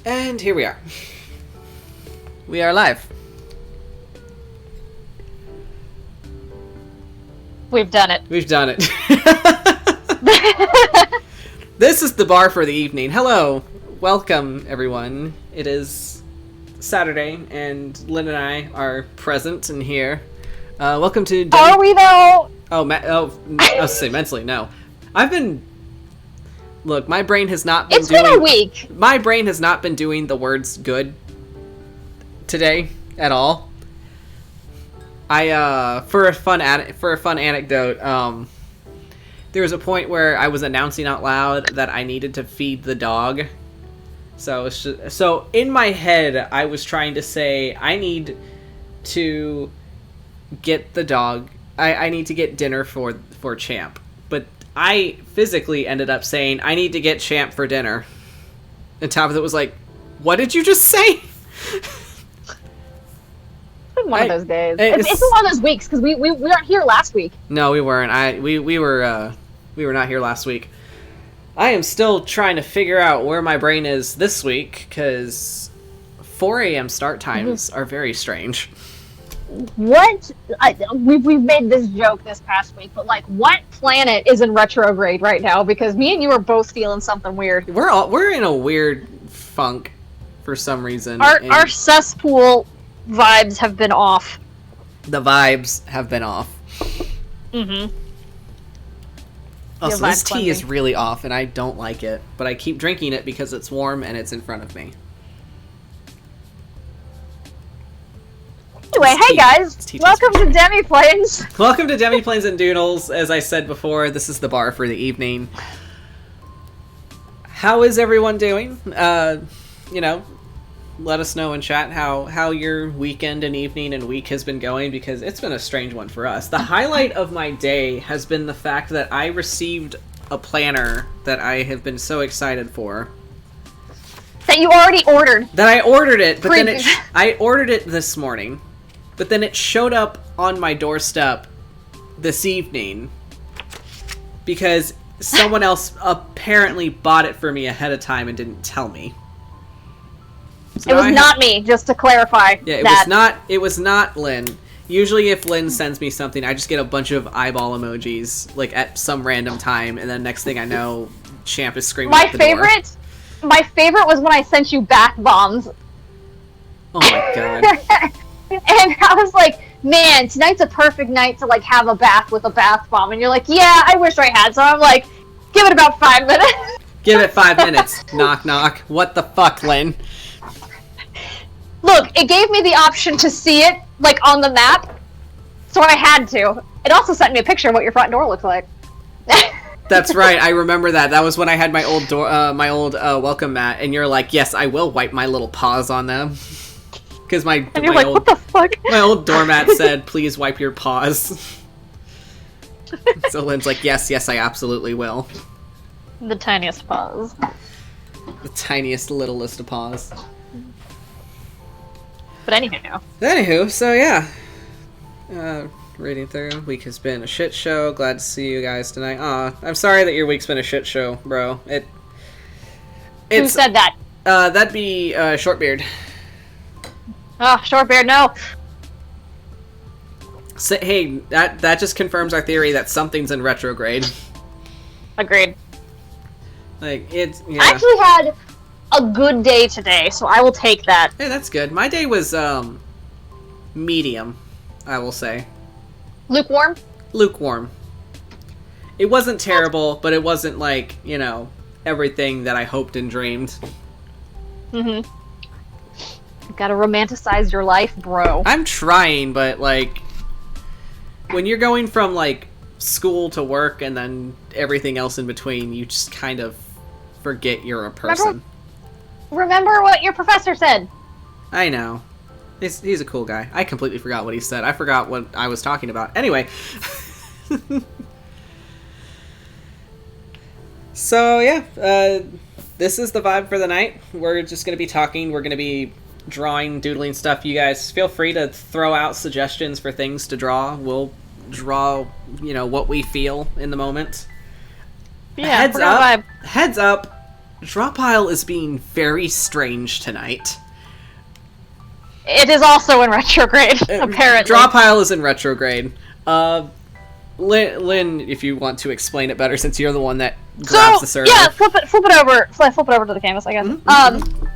And here we are. We are live. We've done it. We've done it. This is the bar for the evening. Hello. Welcome, everyone. It is Saturday, and Lynn and I are present and here. Welcome to... Are we, though? I was say mentally, no. I've been... Look, my brain has not been doing... It's been a week. My brain has not been doing the words good today at all. For a fun anecdote, there was a point where I was announcing out loud that I needed to feed the dog. So in my head, I was trying to say, I need to get the dog... I need to get dinner for Champ. But I physically ended up saying, I need to get Champ for dinner. And Tabitha was like, what did you just say? It's been one of those days. It's been one of those weeks, because we weren't here last week. No, we weren't. We were not here last week. I am still trying to figure out where my brain is this week, because 4 a.m. start times are very strange. What? We've made this joke this past week, but like, what planet is in retrograde right now? Because me and you are both feeling something weird. We're in a weird funk for some reason. Our cesspool vibes have been off. The vibes have been off. Mm-hmm. Also, this tea is really off, and I don't like it, but I keep drinking it because it's warm and it's in front of me. Anyway, hey guys, welcome to Demiplanes. Welcome to Demiplanes and Doodles. As I said before, this is the bar for the evening. How is everyone doing? Let us know in chat how your weekend and evening and week has been going, because it's been a strange one for us. The highlight of my day has been the fact that I received a planner that I have been so excited for. That you already ordered. That I ordered it, but then I ordered it this morning. But then it showed up on my doorstep this evening because someone else apparently bought it for me ahead of time and didn't tell me. So it was not me, just to clarify. Yeah, it was not Lynn. Usually if Lynn sends me something, I just get a bunch of eyeball emojis like at some random time, and then next thing I know, Champ is screaming at the door. My favorite was when I sent you bath bombs. Oh my god. And I was like, man, tonight's a perfect night to like have a bath with a bath bomb. And you're like, yeah, I wish I had. So I'm like, give it about 5 minutes. Give it 5 minutes. Knock, knock. What the fuck, Lynn? Look, it gave me the option to see it, like, on the map. So I had to. It also sent me a picture of what your front door looks like. That's right. I remember that. That was when I had my old welcome mat, and you're like, yes, I will wipe my little paws on them. Because what the fuck? My old doormat said, please wipe your paws. So Lynn's like, yes, I absolutely will. The tiniest paws. The tiniest, littlest of paws. But anyhow. Anywho, so yeah. Reading through. Week has been a shit show. Glad to see you guys tonight. Aw, I'm sorry that your week's been a shit show, bro. Who said that? That'd be Shortbeard. Oh, Shortbeard, no. So, hey, that just confirms our theory that something's in retrograde. Agreed. Like, it's... Yeah. I actually had a good day today, so I will take that. Hey, that's good. My day was, medium, I will say. Lukewarm? Lukewarm. It wasn't terrible, but it wasn't like, everything that I hoped and dreamed. Mm-hmm. You gotta romanticize your life, bro. I'm trying, but, like, when you're going from, like, school to work and then everything else in between, you just kind of forget you're a person. Remember what your professor said. I know. He's a cool guy. I completely forgot what he said. I forgot what I was talking about. Anyway. So, yeah. This is the vibe for the night. We're just going to be talking. We're going to be drawing, doodling stuff. You guys feel free to throw out suggestions for things to draw. We'll draw, what we feel in the moment. Yeah, heads up. Drawpile is being very strange tonight. It is also in retrograde, apparently. Drawpile is in retrograde. Lynn, if you want to explain it better, since you're the one that grabs the server. Yeah, flip it over to the canvas, I guess. Mm-hmm.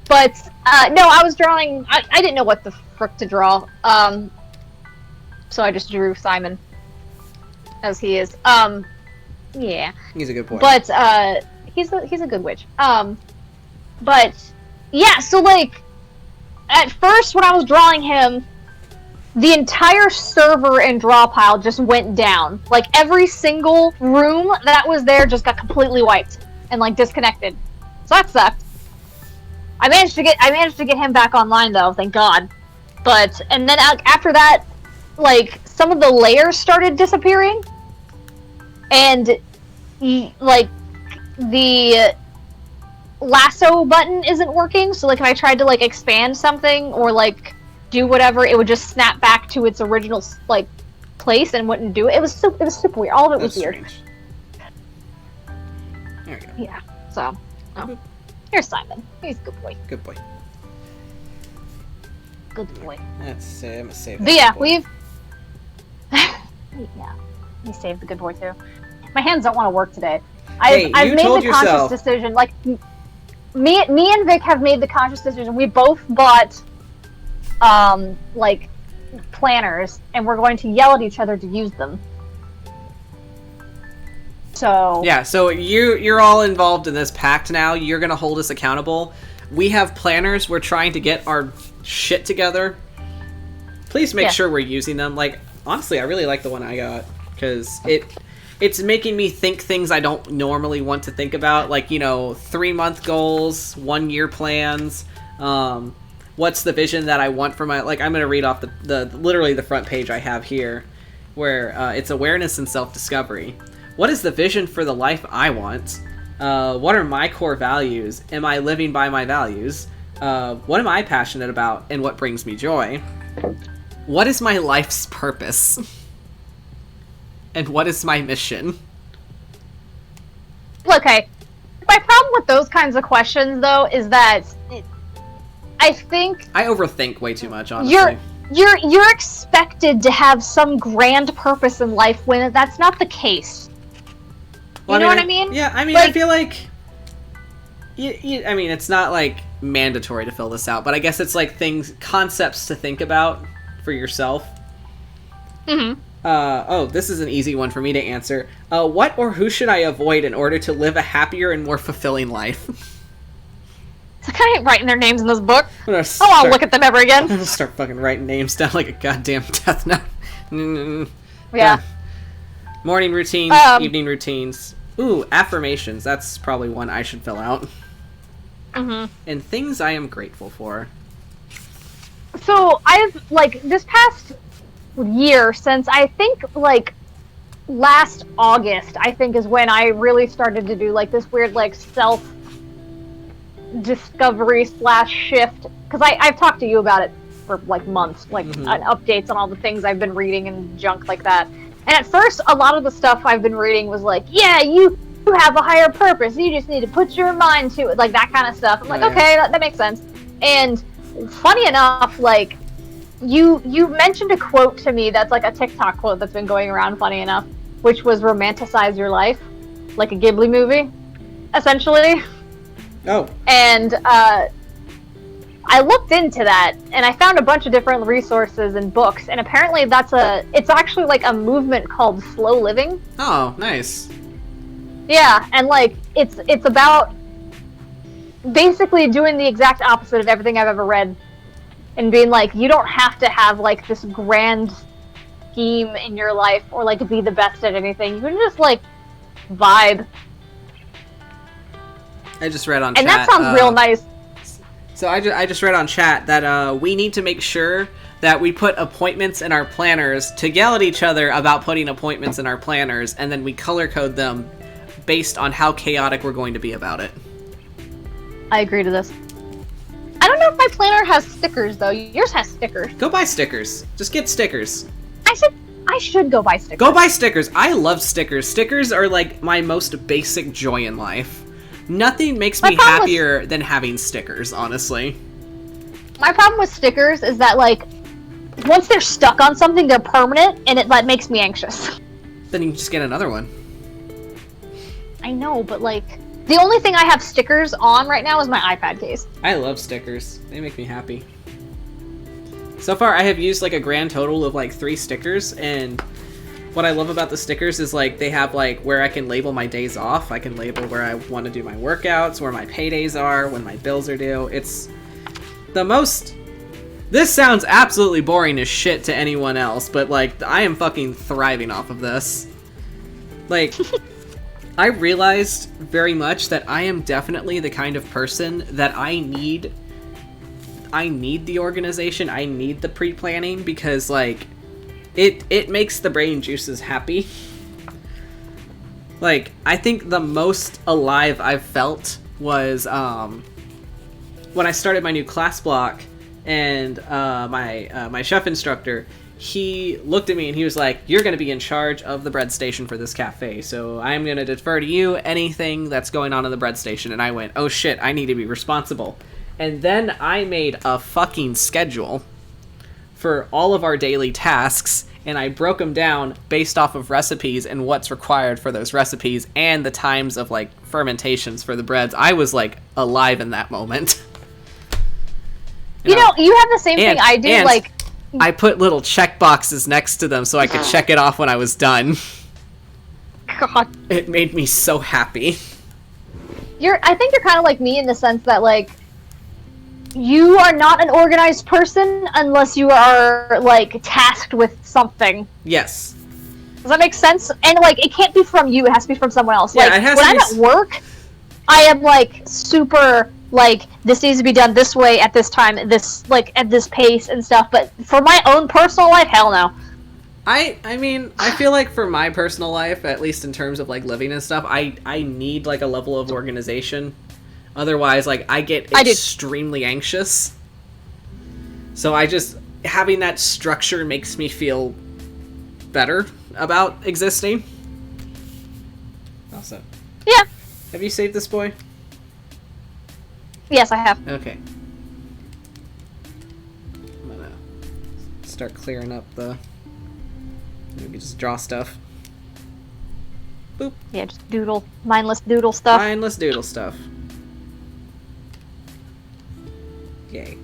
But no, I was drawing. I didn't know what the frick to draw. So I just drew Simon as he is. Yeah. He's a good boy. But he's a good witch. But yeah, so like at first when I was drawing him, the entire server in Drawpile just went down. Like every single room that was there just got completely wiped and like disconnected. So that sucked. I managed to get him back online though, thank God. But and then after that, like some of the layers started disappearing, and like the lasso button isn't working. So like if I tried to like expand something or like do whatever, it would just snap back to its original like place and wouldn't do it. It was super weird. All of it was weird. Strange. There we go. Yeah. So, here's Simon. He's a good boy. Good boy. Good boy. Let's I'm gonna save. But yeah, we've. Yeah, he saved the good boy too. My hands don't want to work today. I've made the conscious decision. Like me and Vic have made the conscious decision. We both bought like planners, and we're going to yell at each other to use them. So yeah, so you're all involved in this pact now. You're gonna hold us accountable. We have planners. We're trying to get our shit together. Please make sure we're using them. Like honestly, I really like the one I got because it's making me think things I don't normally want to think about. Like 3-month goals, 1-year plans. What's the vision that I want for my, like, I'm going to read off the literally the front page I have here, where it's awareness and self-discovery. What is the vision for the life I want? What are my core values? Am I living by my values? What am I passionate about and what brings me joy? What is my life's purpose? And what is my mission? Okay. My problem with those kinds of questions, though, is that I think I overthink way too much, honestly. You're expected to have some grand purpose in life when that's not the case. You know what I mean? Yeah, I mean, like, I feel like I mean, it's not like mandatory to fill this out, but I guess it's like concepts to think about for yourself. Mm-hmm. Oh, this is an easy one for me to answer. What or who should I avoid in order to live a happier and more fulfilling life? I ain't writing their names in this book. I'll look at them ever again. I'm gonna start fucking writing names down like a goddamn death note. Yeah. Morning routines, evening routines. Ooh, affirmations. That's probably one I should fill out. Mm-hmm. And things I am grateful for. So, I've, like, this past year, since I think, like, last August, I think is when I really started to do, like, this weird, like, self-discovery / shift. Because I've talked to you about it for, like, months, like, updates on all the things I've been reading and junk like that. And at first, a lot of the stuff I've been reading was like, yeah, you have a higher purpose. You just need to put your mind to it. Like, that kind of stuff. I'm like, okay, that makes sense. And funny enough, like, you mentioned a quote to me that's like a TikTok quote that's been going around, funny enough, which was romanticize your life. Like a Ghibli movie, essentially. Oh. And, I looked into that, and I found a bunch of different resources and books, and apparently it's actually like a movement called slow living. Oh, nice. Yeah, and like, it's about basically doing the exact opposite of everything I've ever read, and being like, you don't have to have like this grand scheme in your life, or like be the best at anything. You can just like vibe. I just read on chat. And that sounds real nice. So I just read on chat that we need to make sure that we put appointments in our planners to yell at each other about putting appointments in our planners, and then we color code them based on how chaotic we're going to be about it. I agree to this. I don't know if my planner has stickers, though. Yours has stickers. Go buy stickers. Just get stickers. I should go buy stickers. Go buy stickers. I love stickers. Stickers are like my most basic joy in life. Nothing makes My me problem with- happier than having stickers, honestly. My problem with stickers is that, like, once they're stuck on something, they're permanent, and that makes me anxious. Then you can just get another one. I know, but, like, the only thing I have stickers on right now is my iPad case. I love stickers. They make me happy. So far, I have used, like, a grand total of, like, 3 stickers, and what I love about the stickers is, like, they have, like, where I can label my days off. I can label where I want to do my workouts, where my paydays are, when my bills are due. It's the most... This sounds absolutely boring as shit to anyone else, but, like, I am fucking thriving off of this. Like, I realized very much that I am definitely the kind of person that I need the organization, I need the pre-planning, because, like, it makes the brain juices happy. Like, I think the most alive I've felt was, when I started my new class block, and my chef instructor, he looked at me and he was like, "You're going to be in charge of the bread station for this cafe, so I'm going to defer to you anything that's going on in the bread station." And I went, "Oh shit, I need to be responsible." And then I made a fucking schedule for all of our daily tasks, and I broke them down based off of recipes and what's required for those recipes and the times of, like, fermentations for the breads. I was, like, alive in that moment. You know, you have the same thing I do, like... I put little check boxes next to them so I could check it off when I was done. God. It made me so happy. I think you're kind of like me in the sense that, like, you are not an organized person unless you are, like, tasked with something. Yes. Does that make sense? And, like, it can't be from you, it has to be from someone else. Yeah, like, it has when to I'm be... at work, I am, like, super... like, this needs to be done this way at this time, this, like, at this pace and stuff, but for my own personal life, hell no. I mean, I feel like for my personal life, at least in terms of, like, living and stuff, I need, like, a level of organization. Otherwise, like, I get extremely anxious. So having that structure makes me feel better about existing. Also. Yeah. Have you saved this boy? Yes, I have. Okay. I'm gonna start clearing up the... Maybe just draw stuff. Boop. Yeah, just mindless doodle stuff. Mindless doodle stuff. Yay.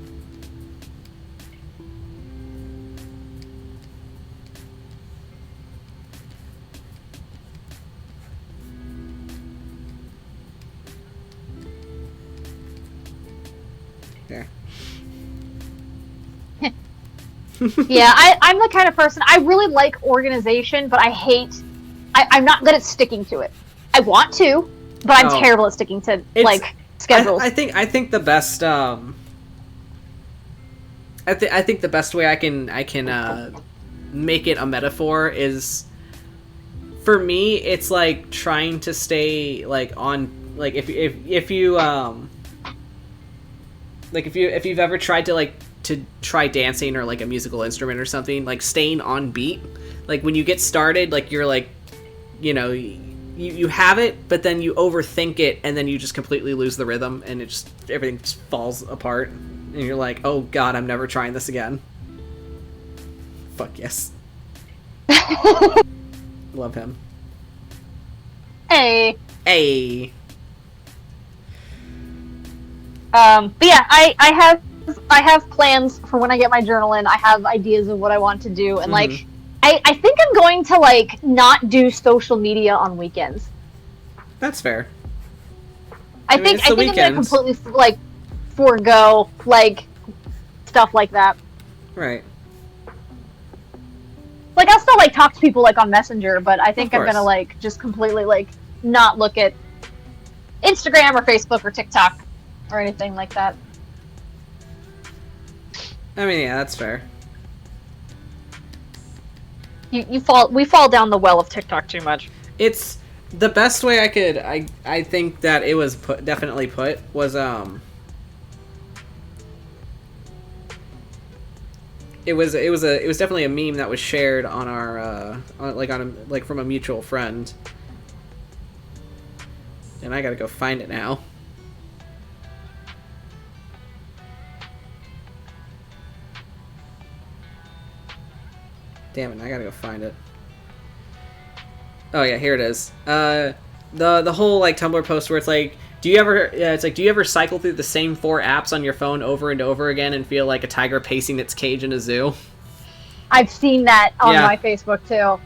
There. Yeah, I'm the kind of person, I really like organization, but I'm not good at sticking to it. I want to, but I'm terrible at sticking to, like, schedules. I think the best, I think the best way I can make it a metaphor is, for me, it's like trying to stay, like, on, like, if you like, if you've ever tried to, like, to try dancing or, like, a musical instrument or something, like, staying on beat, like, when you get started, like, you're, like, you know, you have it, but then you overthink it, and then you just completely lose the rhythm, and everything just falls apart, and you're like, oh god, I'm never trying this again. Fuck yes. Love him. Hey. But yeah, I have plans for when I get my journal in. I have ideas of what I want to do, and like, I think I'm going to, like, not do social media on weekends. That's fair. I think I'm gonna completely, like, forego, like, stuff like that. Right. Like, I'll still, like, talk to people, like, on Messenger, but I think I'm gonna, like, just completely, like, not look at Instagram or Facebook or TikTok or anything like that. I mean, yeah, that's fair. We fall down the well of TikTok too much. It's the best way I think that it was definitely put was it was definitely a meme that was shared on our from a mutual friend. And I gotta go find it now. Damn it, I gotta go find it. Oh yeah, here it is. The whole like Tumblr post where it's like, do you ever cycle through the same 4 apps on your phone over and over again and feel like a tiger pacing its cage in a zoo? I've seen that on my Facebook too.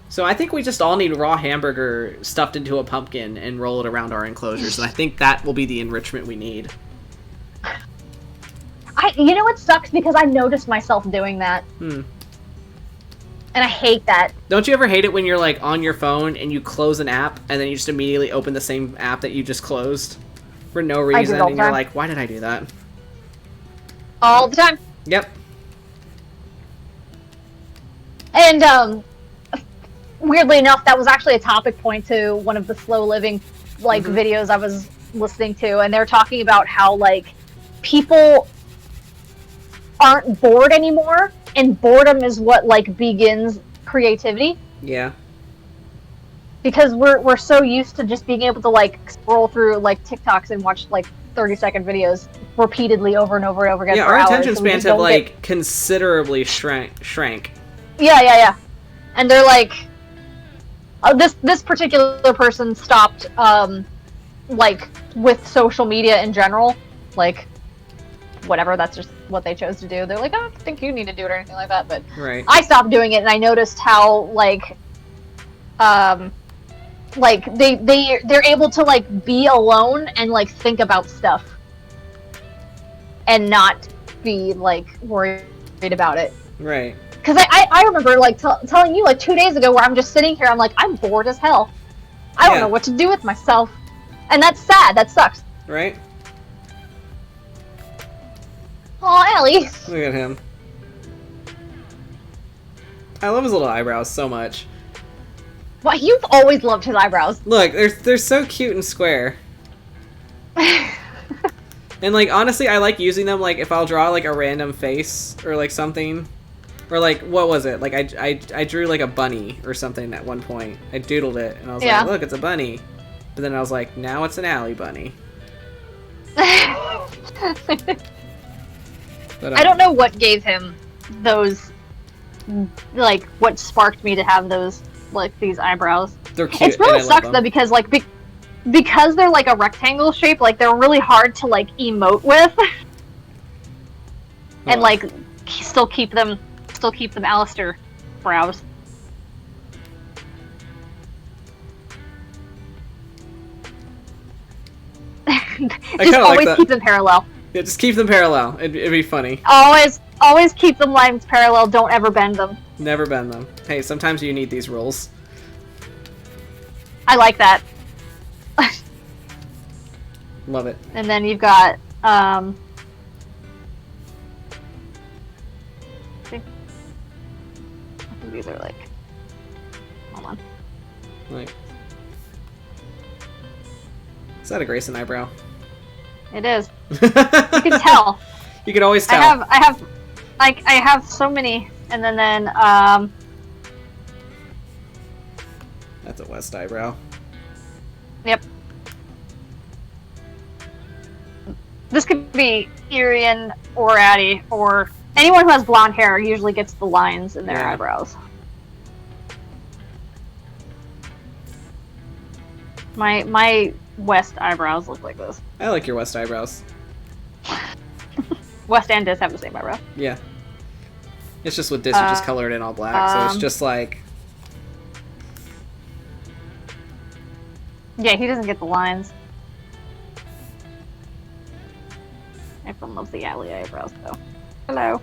So I think we just all need raw hamburger stuffed into a pumpkin and roll it around our enclosures, and I think that will be the enrichment we need. You know what sucks? Because I noticed myself doing that. And I hate that. Don't you ever hate it when you're like on your phone and you close an app and then you just immediately open the same app that you just closed for no reason, and you're like, why did I do that? All the time. Yep. And weirdly enough, that was actually a topic point to one of the slow living like videos I was listening to, and they're talking about how like people aren't bored anymore, and boredom is what like begins creativity. Yeah. Because we're so used to just being able to like scroll through like TikToks and watch like 30-second videos repeatedly over and over and over again. Yeah, for our hours, attention so we spans just have don't like get... considerably shrank. Yeah. And they're like, this particular person stopped like with social media in general, like whatever, that's just what they chose to do. They're like, I don't think you need to do it or anything like that, but right. I stopped doing it, and I noticed how like they're able to like be alone and like think about stuff and not be like worried about it. Right. Because I remember like telling you like 2 days ago where I'm just sitting here, I'm like, I'm bored as hell. I don't know what to do with myself. And that's sad. That sucks. Right. Aw, Ellie. Look at him. I love his little eyebrows so much. Well, you've always loved his eyebrows. Look, they're so cute and square. And like honestly, I like using them like if I'll draw like a random face or like something. Or like, what was it? Like I drew like a bunny or something at one point. I doodled it and I was like, look, it's a bunny. But then I was like, now it's an alley bunny. But, I don't know what gave him those, like, what sparked me to have those, like, these eyebrows. They're cute. It really sucks, though, because, like, because they're, like, a rectangle shape, like, they're really hard to, like, emote with. And, like, still keep them Alistair brows. Just always keep them parallel. Yeah, just keep them parallel. It'd be funny. Always keep them lines parallel. Don't ever bend them. Never bend them. Hey, sometimes you need these rules. I like that. Love it. And then you've got, I think these are like, hold on. Like, is that a Grayson eyebrow? It is. You can tell. You can always tell. I have so many, and then That's a West eyebrow. Yep. This could be Irian or Addie, or anyone who has blonde hair usually gets the lines in their eyebrows. My West eyebrows look like this. I like your West eyebrows. West and Dis have the same eyebrow. Yeah. It's just with Dis, you just color it in all black, so it's just like... Yeah, he doesn't get the lines. Everyone loves the alley eyebrows, though. Hello.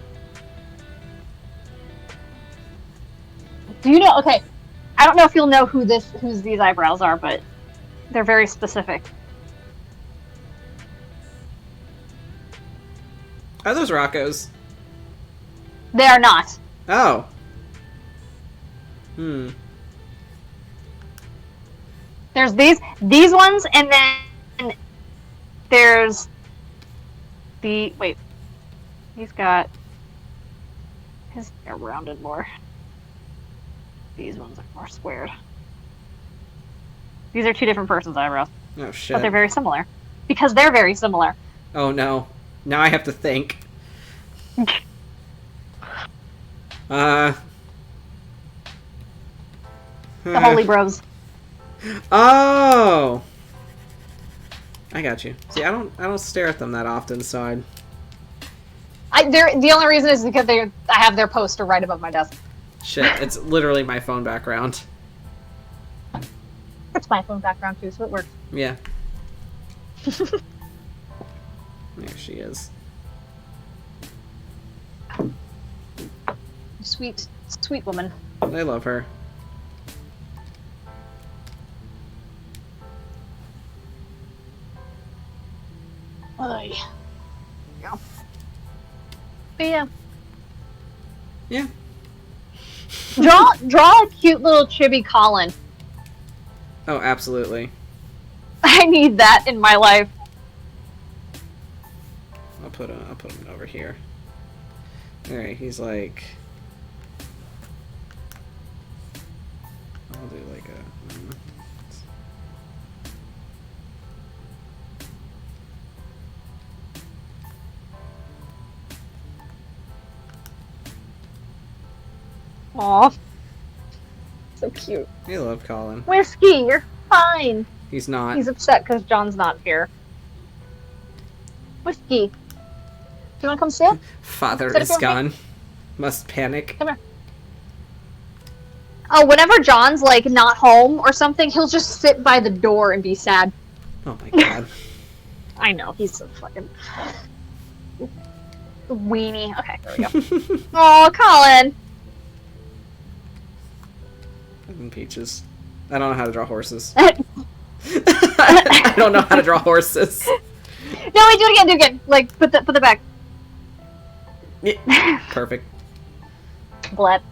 Do you know? Okay, I don't know if you'll know whose these eyebrows are, but they're very specific. Are those Rocco's? They are not. Oh. There's these ones, and then there's the wait. He's got his hair rounded more. These ones are more squared. These are two different persons' eyebrows. Oh, But shit. they're very similar. Because they're very similar. Oh, no. Now I have to think. The Holy Bros. Oh! I got you. See, I don't stare at them that often, so The only reason is because I have their poster right above my desk. Shit, it's literally my phone background. It's my phone background too, so it works. Yeah. There she is. Sweet, sweet woman. I love her. Ay. Yeah. But yeah. Yeah. Draw a cute little chibi Colin. Oh, absolutely. I need that in my life. I'll put him over here. Alright, he's like... I'll do like a... Aw. So cute. I love Colin. Whiskey, you're fine. He's not. He's upset because John's not here. Whiskey. Do you want to come sit? Father Sit is up here, gone. Must panic. Come here. Oh, whenever John's like not home or something, he'll just sit by the door and be sad. Oh my god. I know, he's so fucking weenie. Okay, there we go. Oh, Colin. And Peaches. I don't know how to draw horses. I don't know how to draw horses. No, wait, do it again. Like, put the back. Yeah. Perfect. Blep.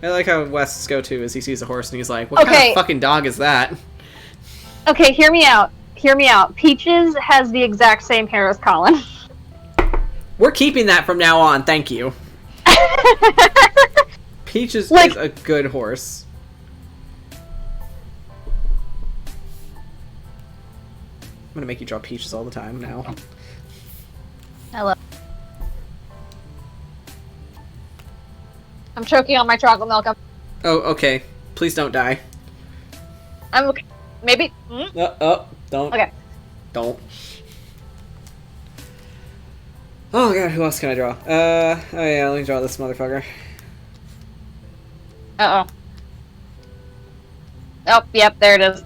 I like how West's go-to is he sees a horse and he's like, what kind of fucking dog is that? Okay, hear me out. Hear me out. Peaches has the exact same hair as Colin. We're keeping that from now on, thank you. Peaches is a good horse. I'm gonna make you draw Peaches all the time now. I love. I'm choking on my chocolate milk. Oh, okay. Please don't die. I'm okay. Maybe. Don't. Okay. Don't. Oh god, who else can I draw? Oh yeah, let me draw this motherfucker. Uh-oh. Oh, yep, there it is.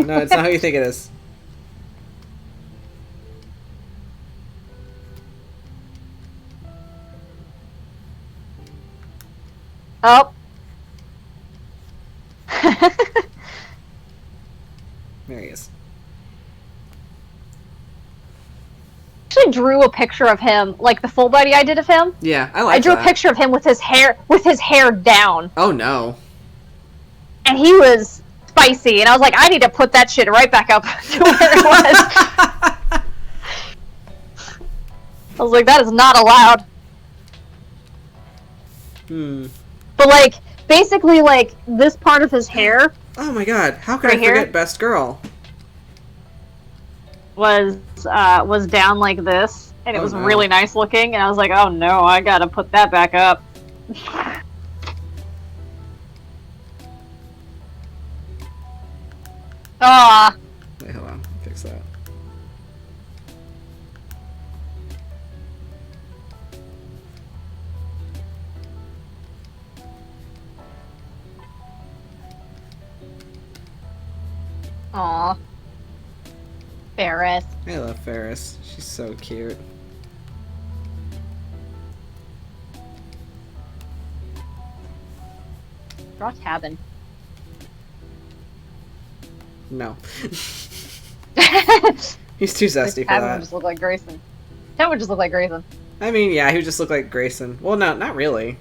No, it's not how you think it is. Oh. There he is. I actually drew a picture of him, like the full body I did of him. Yeah, I like I drew that. a picture of him with his hair down. Oh no. And he was spicy, and I was like, I need to put that shit right back up to where it was. I was like, that is not allowed. But like, basically, like this part of his hair. Oh my god, how could Right I forget here? Best Girl? Was down like this, and it Oh, was no. really nice looking, and I was like, oh no, I gotta put that back up. Ah. Wait, hold on. Fix that. Aw. Ferris. I love Ferris. She's so cute. Draw cabin. No. He's too zesty for Cabin would that. just look like Grayson. That would just look like Grayson. I mean, yeah, he would just look like Grayson. Well, no, not really.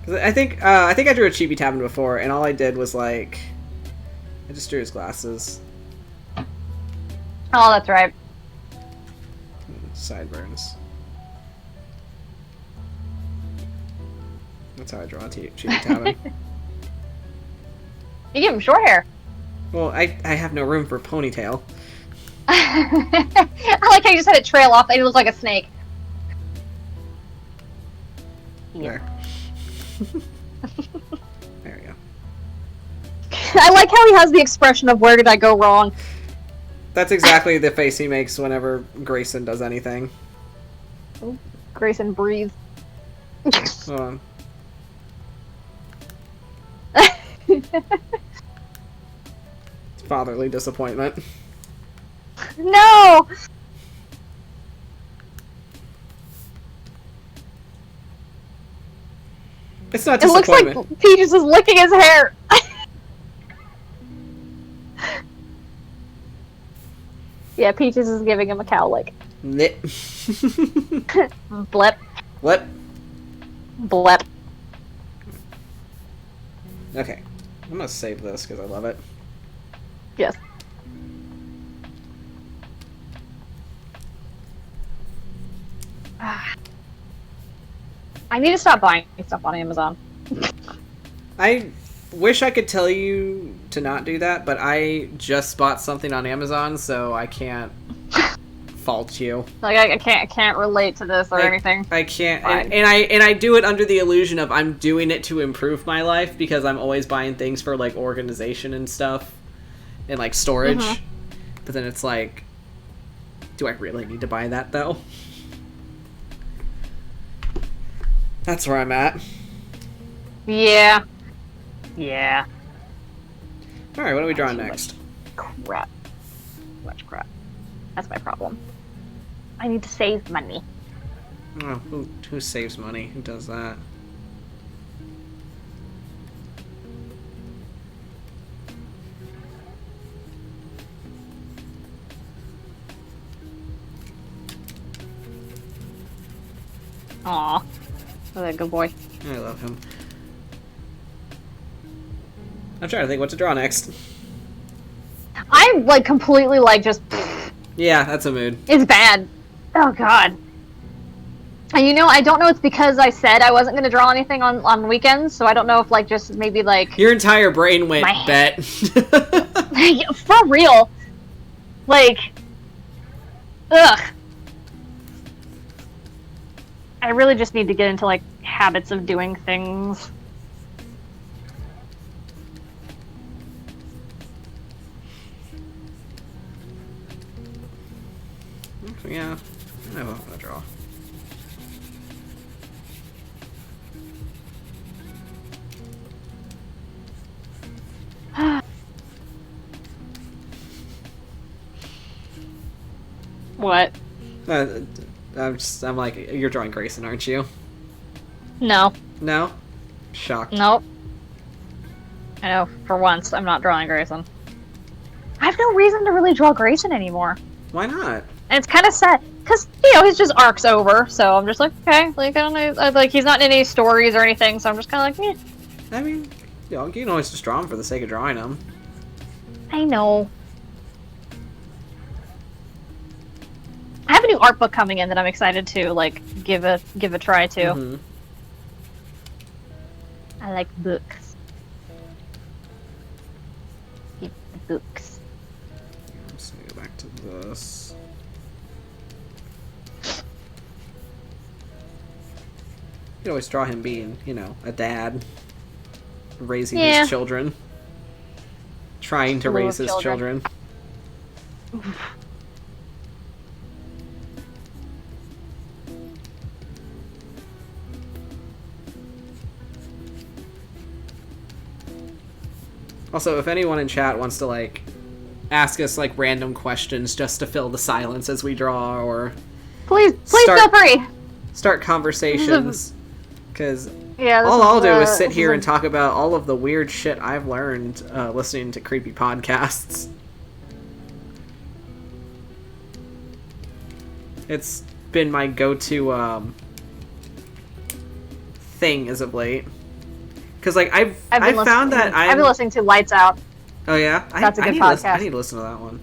'Cause I think I drew a Chibi Tabin before, and all I did was like, I just drew his glasses, Oh, that's right. sideburns. That's how I draw a Chibi Tabin. You give him short hair. Well, I have no room for ponytail. I like how you just had it trail off. It looked like a snake. There. There we go. I like how he has the expression of "Where did I go wrong?" That's exactly the face he makes whenever Grayson does anything. Oh, Grayson, breathe. Hold on. It's fatherly disappointment. No! It's not It looks disappointment. like Peaches is licking his hair. Yeah, Peaches is giving him a cow lick. Nit. Blip. What? Blip. Okay. I'm gonna save this because I love it. Yes. I need to stop buying stuff on Amazon. I wish I could tell you to not do that, but I just bought something on Amazon, so I can't fault you. Like I can't relate to this or anything. I can't, Fine. and I do it under the illusion of I'm doing it to improve my life because I'm always buying things for like organization and stuff, and like storage. Mm-hmm. But then it's like, do I really need to buy that though? That's where I'm at. Yeah. Yeah. All right, what are we drawing next? Crap. Much crap. That's my problem. I need to save money. Oh, who saves money? Who does that? Aw. What a good boy. I love him. I'm trying to think what to draw next. I'm like completely like just. Yeah, that's a mood. It's bad. Oh god. And you know, I don't know. It's because I said I wasn't going to draw anything on weekends, so I don't know if like just maybe like Your entire brain went My- bet. for real. Like, ugh. I really just need to get into like habits of doing things. Yeah, I know what I'm gonna draw. What? I'm like, you're drawing Grayson, aren't you? No. No? Shocked. Nope. I know, for once, I'm not drawing Grayson. I have no reason to really draw Grayson anymore. Why not? And it's kind of sad, because, you know, his just arc's over, so I'm just like, okay, like, I don't know, like, he's not in any stories or anything, so I'm just kind of like, eh. I mean, you know, you can always just draw him for the sake of drawing him. I know. I have a new art book coming in that I'm excited to, like, give a try to. Mm-hmm. I like books. Keep the books. Let's go back to this. You can always draw him being, you know, a dad. Raising his children. Trying to raise his children. Also, if anyone in chat wants to, like, ask us, like, random questions just to fill the silence as we draw, or... Please feel free! Start conversations. Because yeah, all I'll do is sit here and talk about all of the weird shit I've learned listening to creepy podcasts. It's been my go-to thing as of late. Because, like, I've found that I've been listening to Lights Out. Oh, yeah? That's a good podcast. I need to listen to that one.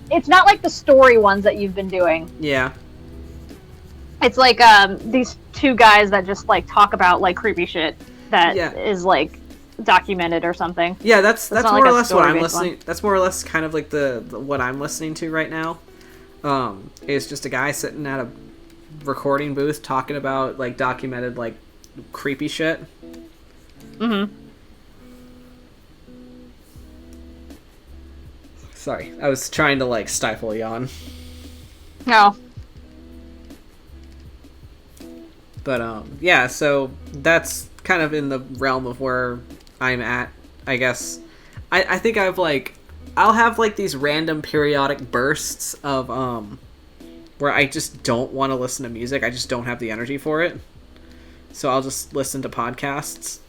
It's not like the story ones that you've been doing. Yeah. It's like, these two guys that just, like, talk about, like, creepy shit. that Yeah. is like documented or something. Yeah, that's not more like or a less what I'm story-based listening. one. That's more or less kind of like the what I'm listening to right now. Is just a guy sitting at a recording booth talking about like documented like creepy shit. Mm-hmm. Sorry, I was trying to like stifle a yawn. No. But yeah, so that's kind of in the realm of where I'm at, I guess. I think I'll have like these random periodic bursts of where I just don't want to listen to music. I just don't have the energy for it. So I'll just listen to podcasts.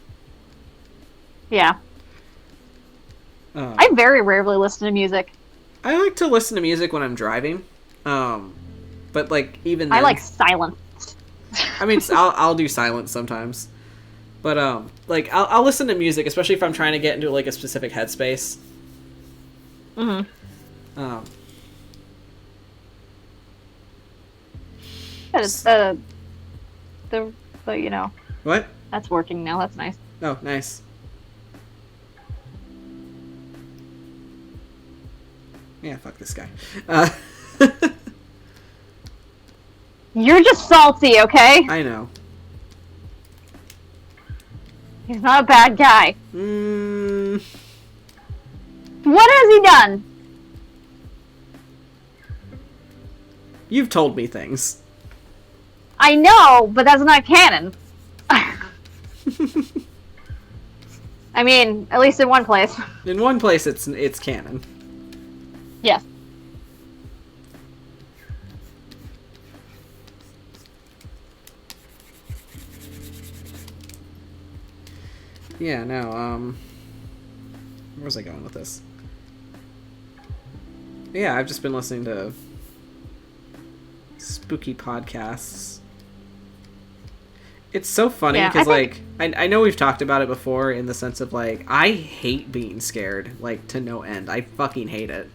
Yeah. I very rarely listen to music. I like to listen to music when I'm driving. But like even then, I like silence. I mean, I'll do silence sometimes. But like I'll listen to music, especially if I'm trying to get into like a specific headspace. Mm-hmm. The you know. What? That's working now. That's nice. Oh, nice. Yeah, fuck this guy. You're just salty, okay? I know. He's not a bad guy. What has he done? You've told me things. I know, but that's not canon. I mean, at least in one place. In one place, it's canon. Yes. Yeah, no, where was I going with this? Yeah, I've just been listening to spooky podcasts. It's so funny because, like, I know we've talked about it before in the sense of, like, I hate being scared, like, to no end. I fucking hate it.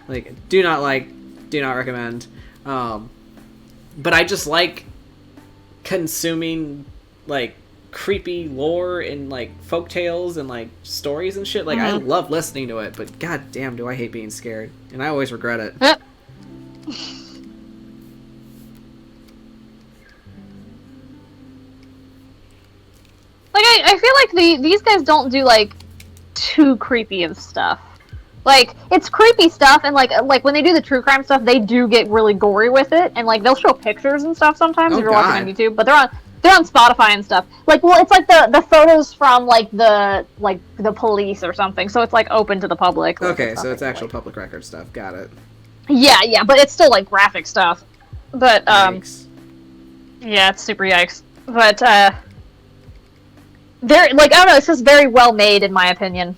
Like, do not recommend. But I just like consuming, like, creepy lore and, like, folktales and, like, stories and shit. Like, I love listening to it, but god damn do I hate being scared. And I always regret it. Like, I feel like these guys don't do, like, too creepy of stuff. Like, it's creepy stuff, and, like when they do the true crime stuff, they do get really gory with it, and, like, they'll show pictures and stuff sometimes if you're watching on YouTube, but they're on Spotify and stuff. Like, well, it's like the photos from, like, the police or something, so it's, like, open to the public. Like, okay, so it's actual public record stuff. Got it. Yeah, but it's still, like, graphic stuff. But, Yikes. yeah, it's super yikes. But, they're, like, I don't know, it's just very well made, in my opinion.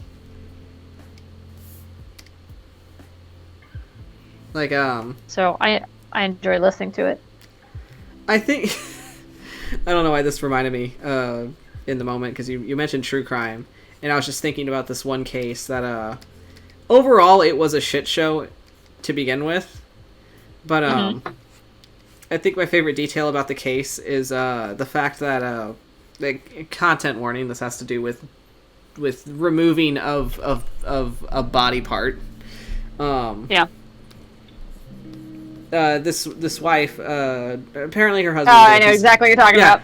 Like, So, I enjoy listening to it. I think... I don't know why this reminded me in the moment, because you mentioned true crime, and I was just thinking about this one case that, overall, it was a shit show to begin with, but, I think my favorite detail about the case is, the fact that, the content warning, this has to do with removing of a body part. Yeah. This wife, apparently her husband. Oh, I know exactly what you're talking about.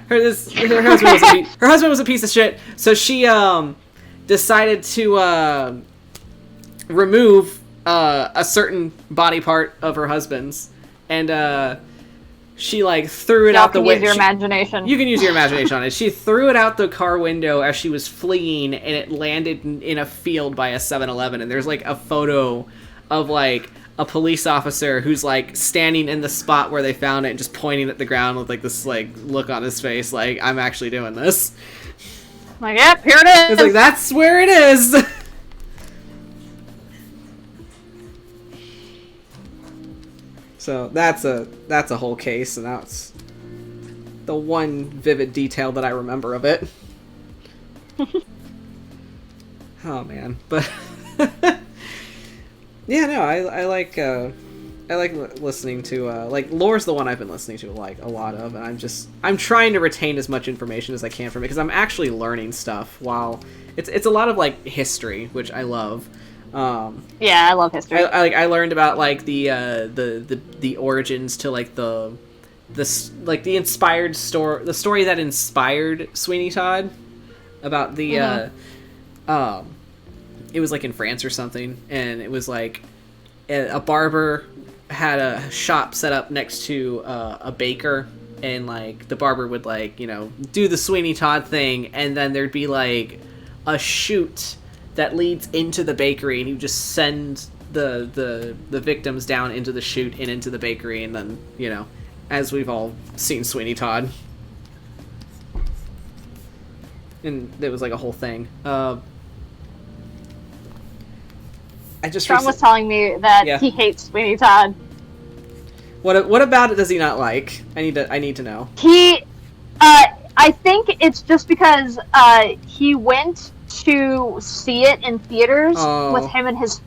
Her husband was a piece of shit. So she decided to remove a certain body part of her husband's, and she like threw it out the window. You can use your imagination. You can use your imagination on it. She threw it out the car window as she was fleeing, and it landed in a field by a 7-Eleven. And there's like a photo of like a police officer who's like standing in the spot where they found it and just pointing at the ground with like this like look on his face like, I'm actually doing this. Like, yep, here it is. It's like, that's where it is. So that's a whole case, and that's the one vivid detail that I remember of it. Oh man, but yeah, no, I like I like listening to like lore's the one I've been listening to like a lot of, and I'm trying to retain as much information as I can from it because I'm actually learning stuff while it's a lot of like history, which I love. Yeah, I love history. I learned about like the origins to like the inspired story, the story that inspired Sweeney Todd, about the it was like in France or something, and it was like a barber had a shop set up next to a baker, and like the barber would like, you know, do the Sweeney Todd thing, and then there'd be like a chute that leads into the bakery, and he would just send the victims down into the chute and into the bakery, and then, you know, as we've all seen Sweeney Todd. And it was like a whole thing. I just Sean was telling me that he hates Sweeney Todd. What about it does he not like? I need to know. I think it's just because he went to see it in theaters with him and his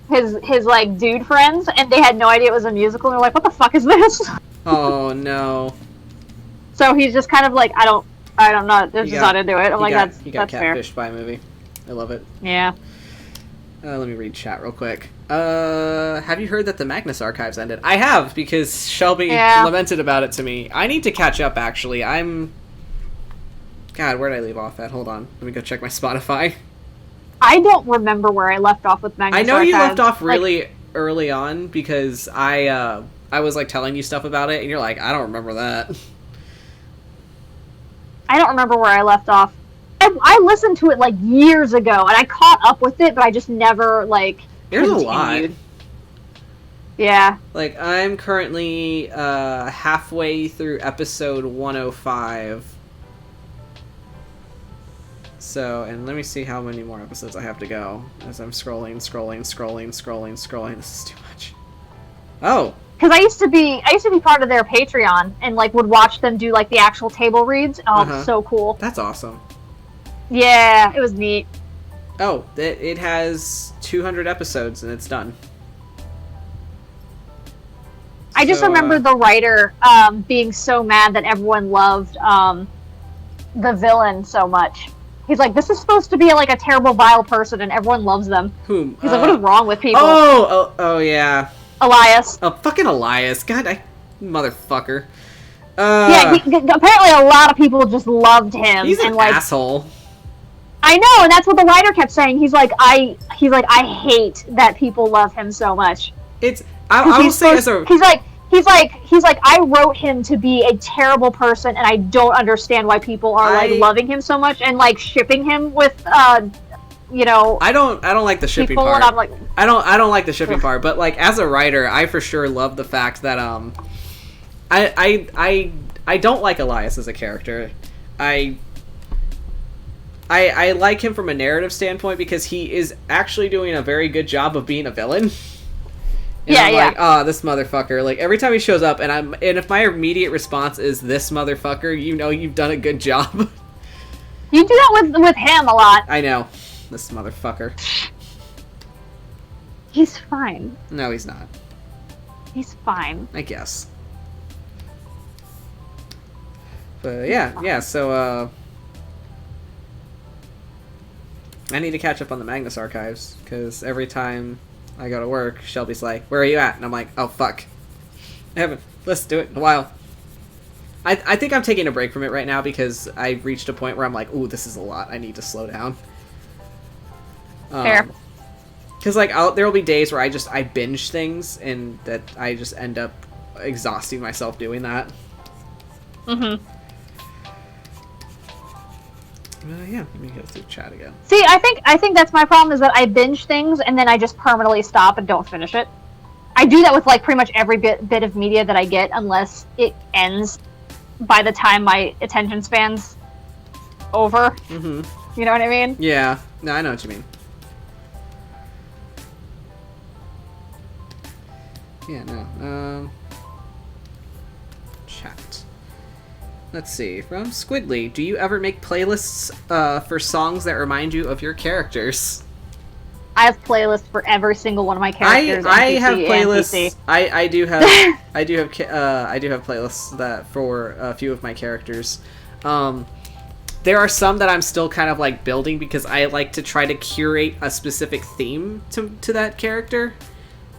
like dude friends, and they had no idea it was a musical, and they're like, "What the fuck is this?" Oh no. So he's just kind of like, I don't know. They're just not into it. I'm like, that's fair. Catfished by a movie. I love it. Yeah. Let me read chat real quick. Have you heard that the Magnus Archives ended? I have, because Shelby lamented about it to me. I need to catch up, actually. God, where did I leave off at? Hold on. Let me go check my Spotify. I don't remember where I left off with Magnus I know Archives. you left off really early on, because I was, like, telling you stuff about it, and you're like, I don't remember that. I don't remember where I left off. I listened to it like years ago, and I caught up with it, but I just never like There's continued. a lot. Yeah. Like, I'm currently halfway through episode 105. So, and let me see how many more episodes I have to go as I'm scrolling. This is too much. Oh. Because I used to be part of their Patreon and like would watch them do like the actual table reads. Oh, so cool. That's awesome. Yeah, it was neat. Oh, it has 200 episodes and it's done. I just remember the writer being so mad that everyone loved the villain so much. He's like, this is supposed to be like a terrible, vile person, and everyone loves them. Whom? He's like, what is wrong with people? Oh, yeah. Elias. Oh, fucking Elias. God, motherfucker. Yeah, apparently a lot of people just loved him. He's an like, asshole. I know, and that's what the writer kept saying. He's like, I hate that people love him so much. I will say as a... He's like, I wrote him to be a terrible person, and I don't understand why people are like loving him so much and like shipping him with, you know. I don't like the shipping part. And I'm like, I don't like the shipping part, but like as a writer, I for sure love the fact that I don't like Elias as a character. I like him from a narrative standpoint because he is actually doing a very good job of being a villain. And I'm like, oh, this motherfucker. Like, every time he shows up, and if my immediate response is this motherfucker, you know you've done a good job. You do that with him a lot. I know. This motherfucker. He's fine. No, he's not. He's fine. I guess. But yeah, so, I need to catch up on the Magnus Archives, because every time I go to work, Shelby's like, where are you at? And I'm like, oh, fuck. I haven't listened to it in a while. I think I'm taking a break from it right now because I've reached a point where I'm like, ooh, this is a lot. I need to slow down. Fair. Because, like, there will be days where I binge things, and that I just end up exhausting myself doing that. Mm-hmm. Yeah, let me go through chat again. See, I think that's my problem, is that I binge things and then I just permanently stop and don't finish it. I do that with like pretty much every bit of media that I get, unless it ends by the time my attention span's over. Mm-hmm. You know what I mean? Yeah. No, I know what you mean. Yeah, no. Chat. Let's see. From Squiddly, do you ever make playlists for songs that remind you of your characters? I have playlists for every single one of my characters. I NPC have and playlists. PC. I do have I do have I do have playlists that for a few of my characters. There are some that I'm still kind of like building because I like to try to curate a specific theme to that character.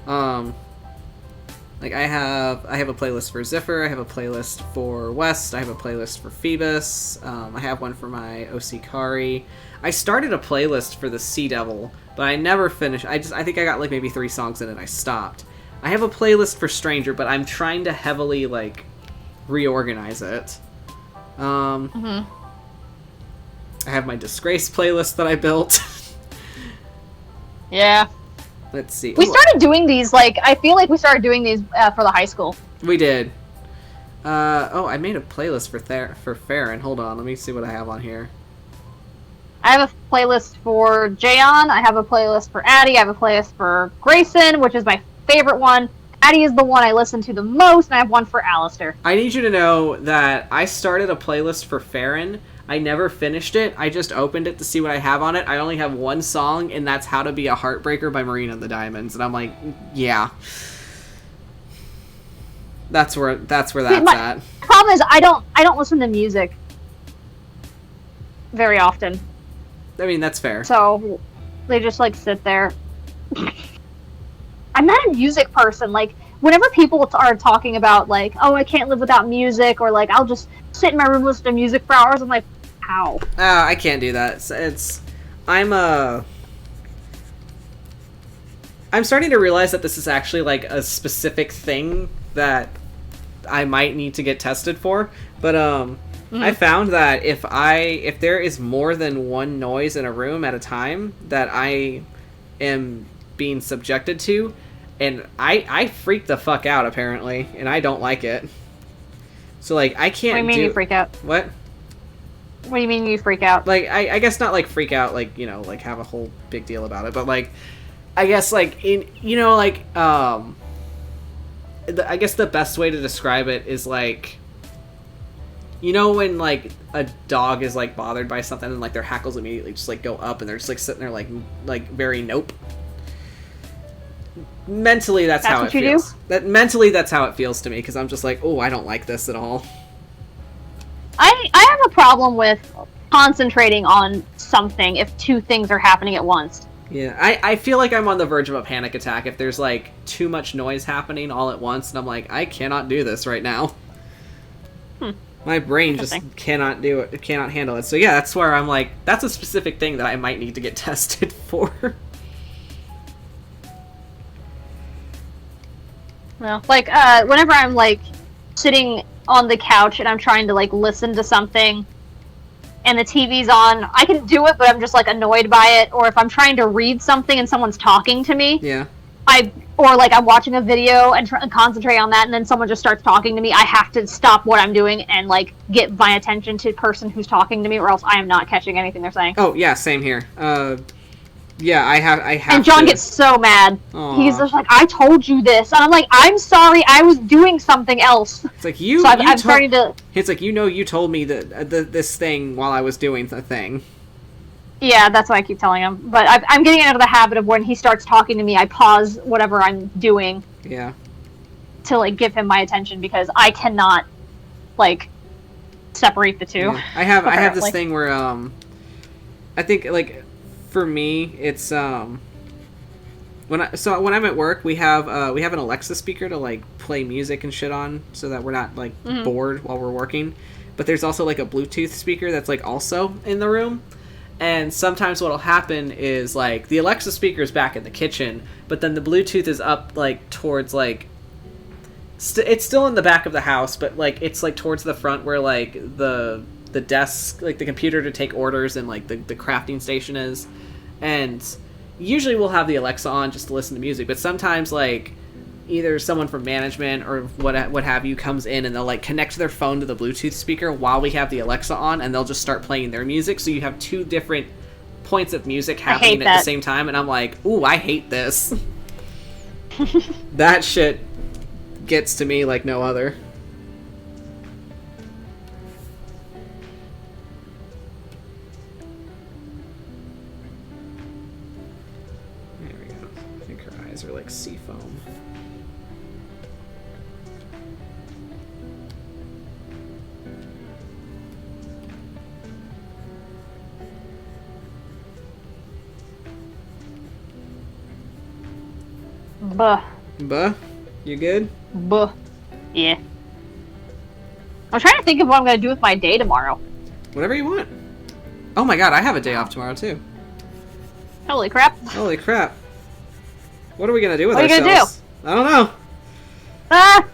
Like I have a playlist for Zephyr, I have a playlist for West, I have a playlist for Phoebus, I have one for my OC Kari. I started a playlist for the Sea Devil, but I never finished. I think I got like maybe 3 songs in it and I stopped. I have a playlist for Stranger, but I'm trying to heavily like reorganize it. I have my Disgrace playlist that I built. Yeah. Let's see. We started doing these, like, I feel like we started doing these for the high school. We did. I made a playlist for Farron. Hold on, let me see what I have on here. I have a playlist for Jayon, I have a playlist for Addie, I have a playlist for Grayson, which is my favorite one. Addie is the one I listen to the most, and I have one for Alistair. I need you to know that I started a playlist for Farron. I never finished it. I just opened it to see what I have on it. I only have one song, and that's How to Be a Heartbreaker by Marina and the Diamonds. And I'm like, yeah. That's where that's at. Problem is, I don't listen to music very often. I mean, that's fair. So they just like sit there. I'm not a music person. Like, whenever people are talking about like, oh, I can't live without music, or like, I'll just sit in my room listening to music for hours, I'm like, how? I can't do that. I'm starting to realize that this is actually like a specific thing that I might need to get tested for. But I found that if there is more than one noise in a room at a time that I am being subjected to, and I freak the fuck out apparently, and I don't like it. So like I can't. What do you mean you freak out? What? What do you mean you freak out? Like I guess not like freak out, like, you know, like have a whole big deal about it, but like I guess like in, you know, like I guess the best way to describe it is like, you know, when like a dog is like bothered by something and like their hackles immediately just like go up and they're just like sitting there like very nope. Mentally, that's how it feels. Mentally, that's how it feels to me, because I'm just like, oh, I don't like this at all. I have a problem with concentrating on something if 2 things are happening at once. Yeah, I feel like I'm on the verge of a panic attack if there's like too much noise happening all at once, and I'm like, I cannot do this right now. My brain just cannot do it, cannot handle it. So yeah, that's where I'm like, that's a specific thing that I might need to get tested for. Well, like, whenever I'm, like, sitting on the couch and I'm trying to, like, listen to something and the TV's on, I can do it, but I'm just, like, annoyed by it. Or if I'm trying to read something and someone's talking to me, yeah. Or, like, I'm watching a video and concentrate on that, and then someone just starts talking to me, I have to stop what I'm doing and, like, get my attention to the person who's talking to me, or else I am not catching anything they're saying. Oh, yeah, same here. Yeah, I have. And John gets so mad. Aww. He's just like, I told you this. And I'm like, I'm sorry, I was doing something else. It's like, you... So I'm starting to... It's like, you told me this thing while I was doing the thing. Yeah, that's what I keep telling him. But I'm getting out of the habit of when he starts talking to me, I pause whatever I'm doing. Yeah. To, like, give him my attention, because I cannot, like, separate the two. Yeah. I have this thing where, I think, like... For me, it's when I'm at work, we have an Alexa speaker to like play music and shit on, so that we're not like bored while we're working. But there's also like a Bluetooth speaker that's like also in the room. And sometimes what'll happen is like the Alexa speaker is back in the kitchen, but then the Bluetooth is up like towards like it's still in the back of the house, but like it's like towards the front where like the desk, like the computer to take orders and like the crafting station is. And usually we'll have the Alexa on just to listen to music, but sometimes like either someone from management or what have you comes in and they'll like connect their phone to the Bluetooth speaker while we have the Alexa on, and they'll just start playing their music, so you have 2 different points of music happening at the same time, and I'm like, ooh, I hate this. That shit gets to me like no other. eyes are like sea foam. Buh. Buh? You good? Buh. Yeah. I'm trying to think of what I'm gonna do with my day tomorrow. Whatever you want. Oh my god, I have a day off tomorrow too. Holy crap. Holy crap. What are we gonna do with What are you ourselves? I don't know. Ah!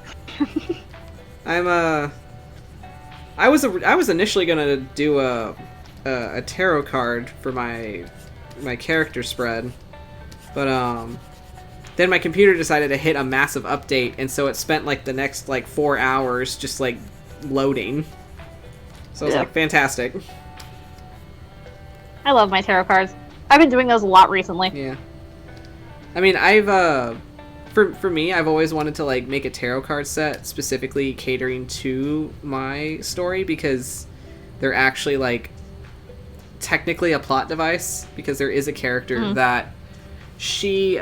I was initially gonna do a tarot card for my character spread, but then my computer decided to hit a massive update, and so it spent like the next like 4 hours just like loading. So I was like, fantastic. I love my tarot cards. I've been doing those a lot recently. Yeah. I mean, I've for me, I've always wanted to like make a tarot card set specifically catering to my story, because they're actually like technically a plot device, because there is a character that she's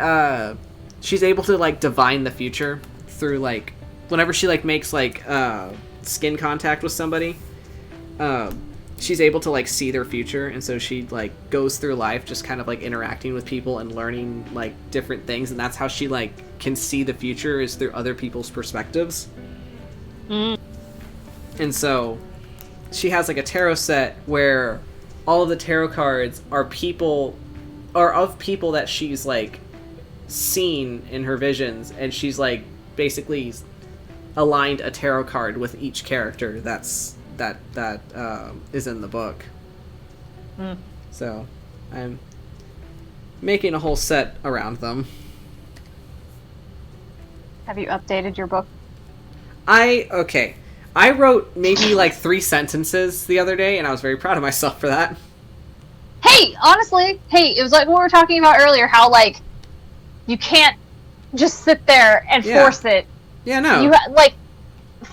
able to like divine the future through like whenever she like makes like skin contact with somebody, she's able to like see their future, and so she like goes through life just kind of like interacting with people and learning like different things, and that's how she like can see the future, is through other people's perspectives. And so she has like a tarot set where all of the tarot cards are of people that she's like seen in her visions, and she's like basically aligned a tarot card with each character that is in the book. So I'm making a whole set around them. Have you updated your book? I wrote maybe like 3 sentences the other day, and I was very proud of myself for that. Hey, honestly, it was like what we were talking about earlier, how like you can't just sit there and force it. Yeah, no. You like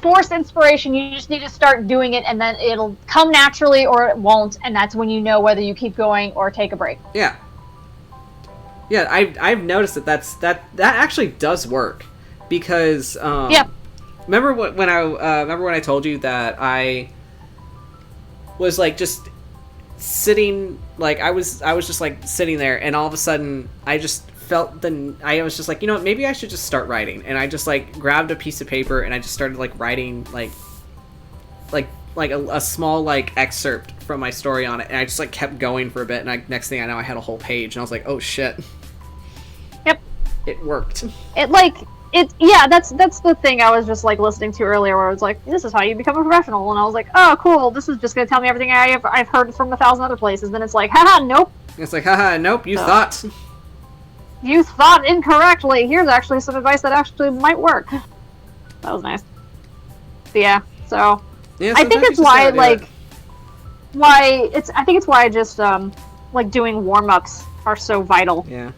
force inspiration. You just need to start doing it, and then it'll come naturally, or it won't, and that's when you know whether you keep going or take a break. Yeah. Yeah, I've noticed that actually does work, because remember when I told you that I was like just sitting, like I was just like sitting there, and all of a sudden I just felt I was just like, you know what, maybe I should just start writing, and I just like grabbed a piece of paper and I just started like writing like a small like excerpt from my story on it, and I just like kept going for a bit, and next thing I know I had a whole page, and I was like, oh shit. Yep. It worked. That's the thing I was just like listening to earlier, where it was like, this is how you become a professional, and I was like, oh cool, this is just gonna tell me everything I've heard from 1,000 other places. Then it's like, haha, nope. It's like, haha, nope, you thought. You thought incorrectly. Here's actually some advice that actually might work. That was nice. But yeah, so yeah, I think it's why I just like doing warm-ups are so vital. Yeah.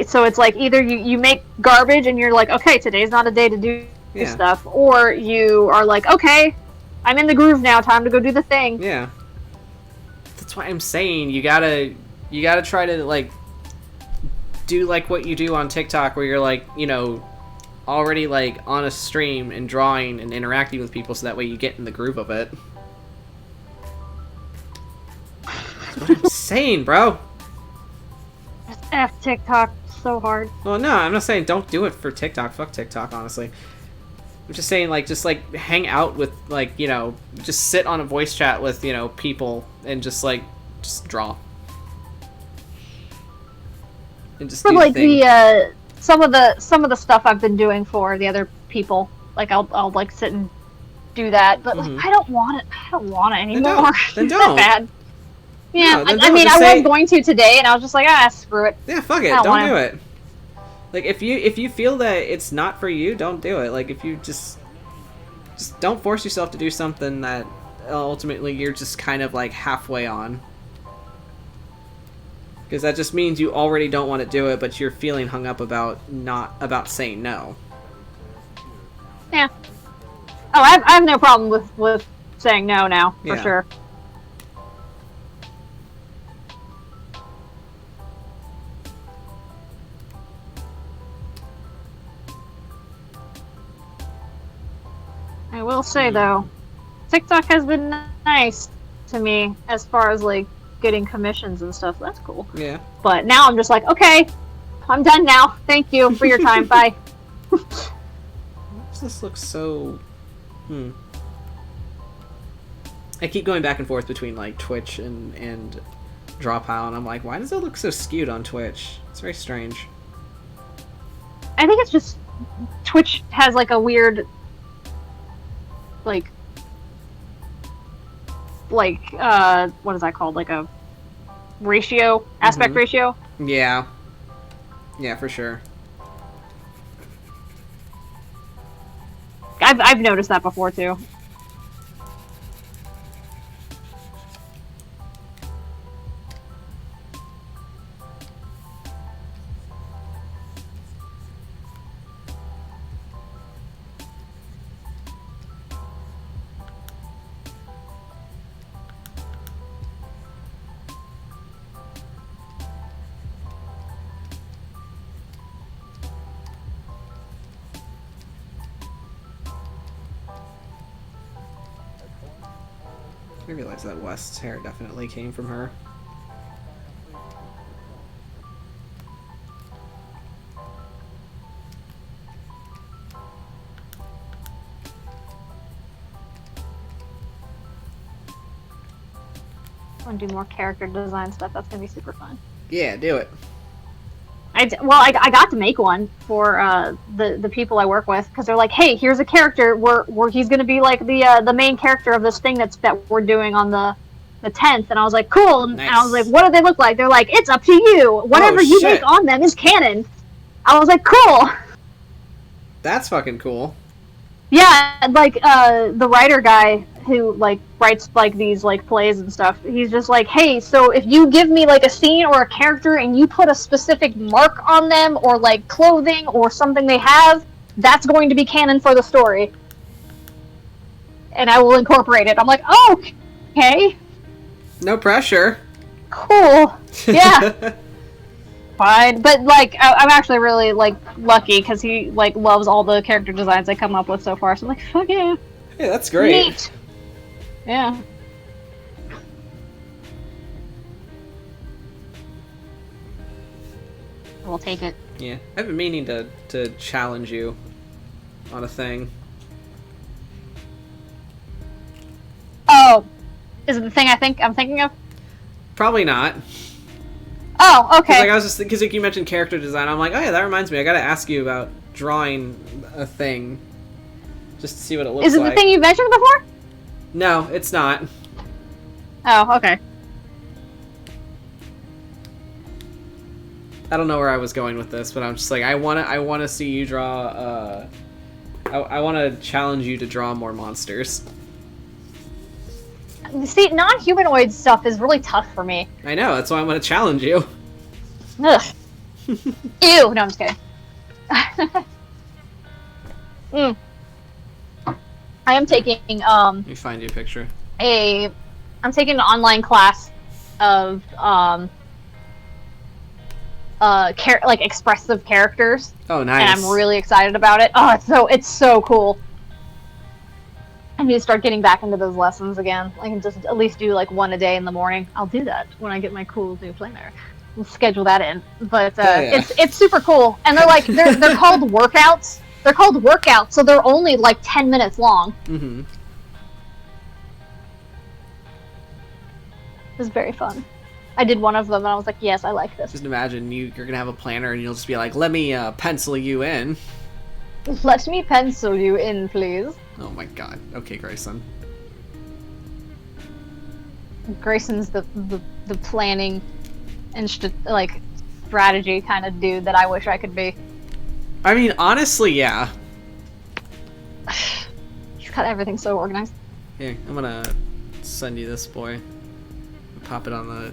So it's like either you make garbage and you're like, okay, today's not a day to do stuff, or you are like, okay, I'm in the groove now, time to go do the thing. Yeah. That's why I'm saying you gotta try to like do like what you do on TikTok, where you're like, you know, already like on a stream and drawing and interacting with people, so that way you get in the groove of it. That's what I'm saying, bro. F TikTok so hard. Well, no, I'm not saying don't do it for TikTok. Fuck TikTok, honestly. I'm just saying, like, just like hang out with, like, you know, just sit on a voice chat with, you know, people and just like just draw. And just do like the some of the stuff I've been doing for the other people, like I'll like sit and do that, but like I don't want it anymore. Then don't. Bad. Yeah, no, I mean, I was going to today, and I was just like, screw it. Yeah, fuck it, don't do it. Like, if you feel that it's not for you, don't do it. Like, if you just don't force yourself to do something that ultimately you're just kind of like halfway on. Because that just means you already don't want to do it, but you're feeling hung up about saying no. Yeah. Oh, I have no problem with saying no now, for sure. will say though, TikTok has been nice to me as far as like getting commissions and stuff. That's cool. Yeah. But now I'm just like, okay, I'm done now. Thank you for your time. Bye. Why does this look so... I keep going back and forth between like Twitch and Drawpile, and I'm like, why does it look so skewed on Twitch? It's very strange. I think it's just Twitch has like a weird, like what is that called? Like a ratio, aspect ratio. Yeah. Yeah, for sure. I've noticed that before too. I realize that West's hair definitely came from her. I want to do more character design stuff. That's gonna be super fun. Yeah, do it. I got to make one for the people I work with because they're like, hey, here's a character where he's gonna be like the main character of this thing that we're doing on the 10th, and I was like, cool. Nice. And I was like, what do they look like? They're like, it's up to you. Whatever you make on them is canon. I was like, cool. That's fucking cool. Yeah, like the writer guy who like writes like these like plays and stuff, he's just like, hey, so if you give me like a scene or a character and you put a specific mark on them or like clothing or something they have, that's going to be canon for the story. And I will incorporate it. I'm like, oh, okay. No pressure. Cool. Yeah. Fine. But like I'm actually really like lucky because he like loves all the character designs I come up with so far. So I'm like, fuck yeah. Hey, that's great. Neat. Yeah. We'll take it. Yeah. I've been meaning to challenge you on a thing. Oh. Is it the thing I'm thinking of? Probably not. Oh, okay. Like I was just because like, you mentioned character design, I'm like, oh yeah, that reminds me. I gotta ask you about drawing a thing, just to see what it looks like. Is it the thing you mentioned before? No, it's not. Oh, okay. I don't know where I was going with this, but I'm just like, I wanna see you draw. I wanna challenge you to draw more monsters. See, non-humanoid stuff is really tough for me. I know, that's why I'm gonna challenge you. Ugh. Ew. No, I'm just kidding. I am taking Let me find you a picture. I'm taking an online class of like expressive characters. Oh, nice. And I'm really excited about it. Oh, it's so cool. I need to start getting back into those lessons again. I can just at least do like one a day in the morning. I'll do that when I get my cool new planner. We'll schedule that in. But yeah. it's super cool. And they're like they're called workouts. They're called workouts, so they're only like 10 minutes long. Mm-hmm. It was very fun. I did one of them and I was like, yes, I like this. Just imagine you're gonna have a planner and you'll just be like, let me pencil you in. Let me pencil you in, please. Oh my god. Okay, Grayson. Grayson's the planning and strategy kind of dude that I wish I could be. I mean, honestly, yeah. He's got everything so organized. Here, I'm gonna send you this boy. Pop it on the...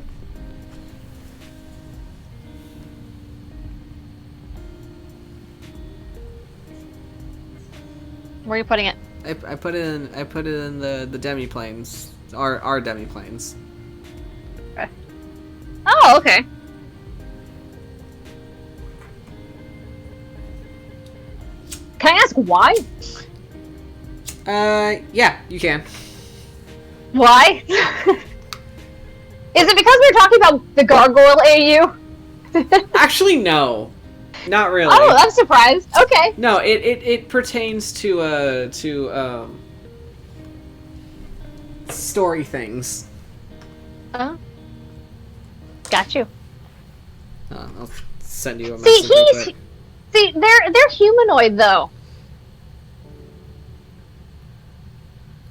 Where are you putting it? I put it in the Demiplanes. Our Demiplanes. Okay. Oh, okay. Can I ask why? Yeah, you can. Why? Is it because we were talking about the gargoyle AU? Actually, no. Not really. Oh, I'm surprised. Okay. No, it pertains to story things. Got you. I'll send you a See, message real quick. they're humanoid though.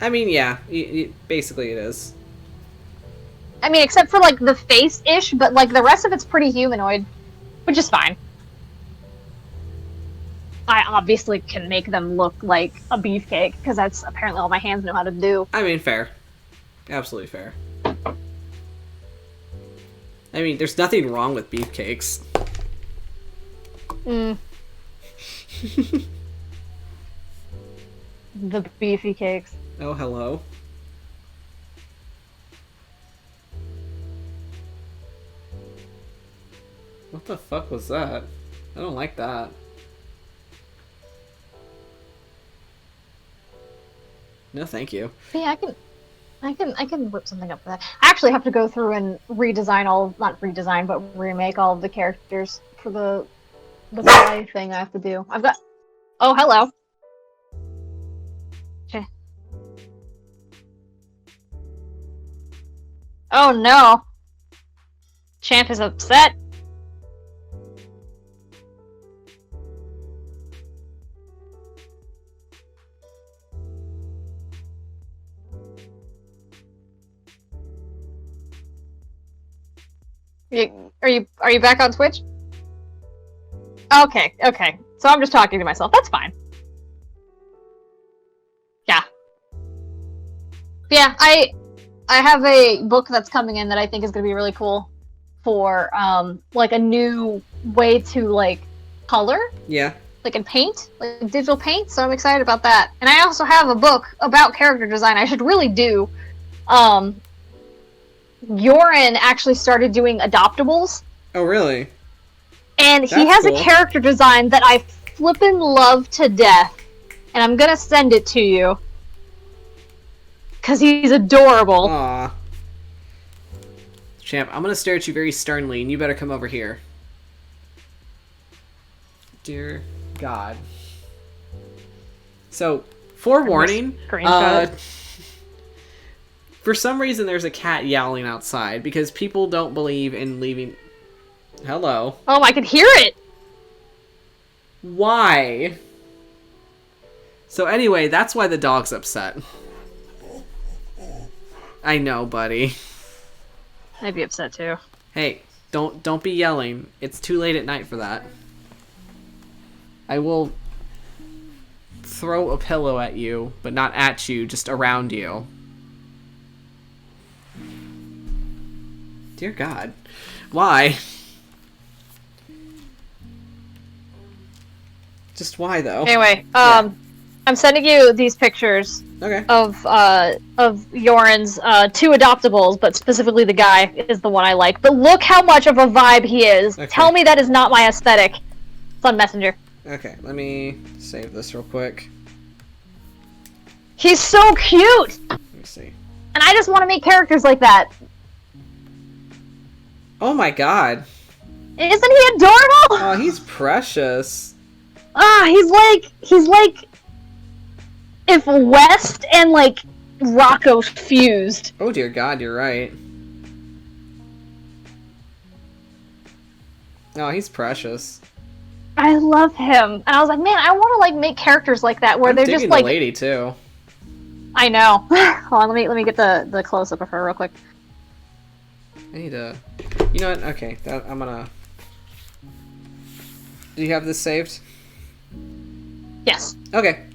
I mean, yeah, basically it is. I mean, except for like the face-ish, but like the rest of it's pretty humanoid, which is fine. I obviously can make them look like a beefcake because that's apparently all my hands know how to do. I mean, fair. Absolutely fair. I mean, there's nothing wrong with beefcakes. The beefy cakes. Oh, hello. What the fuck was that? I don't like that. No, thank you. But yeah, I can whip something up for that. I actually have to go through and redesign not redesign, but remake all of the characters for the play thing I have to do. I've got. Oh, hello. Okay. Oh no. Champ is upset. Are you back on Twitch? Okay. So I'm just talking to myself. That's fine. Yeah. Yeah, I have a book that's coming in that I think is going to be really cool for like a new way to like color. Yeah. Like in paint, like digital paint, so I'm excited about that. And I also have a book about character design I should really do. Yorin actually started doing adoptables. Oh, really? And he That's has cool. a character design that I flippin' love to death. And I'm gonna send it to you. Because he's adorable. Aw. Champ, I'm gonna stare at you very sternly, and you better come over here. Dear God. So, forewarning, for some reason there's a cat yowling outside, because people don't believe in leaving... Hello. Oh, I can hear it! Why? So anyway, that's why the dog's upset. I know, buddy. I'd be upset too. Hey, don't be yelling. It's too late at night for that. I will throw a pillow at you, but not at you, just around you. Dear God. Why? Just why, though? Anyway, Yeah. I'm sending you these pictures Okay. of Yorin's two adoptables, but specifically the guy is the one I like. But look how much of a vibe he is. Okay. Tell me that is not my aesthetic. It's on Messenger. Okay, let me save this real quick. He's so cute! Let me see. And I just want to make characters like that. Oh my God. Isn't he adorable? Oh, he's precious. He's like if West and like Rocco fused. Oh dear God, you're right. Oh, he's precious. I love him. And I was like, man, I want to like make characters like that where I'm they're digging just like the lady too. I know. Hold on, let me get the close up of her real quick. I need to... You know what? Okay, I'm gonna... Do you have this saved? Yes. Okay.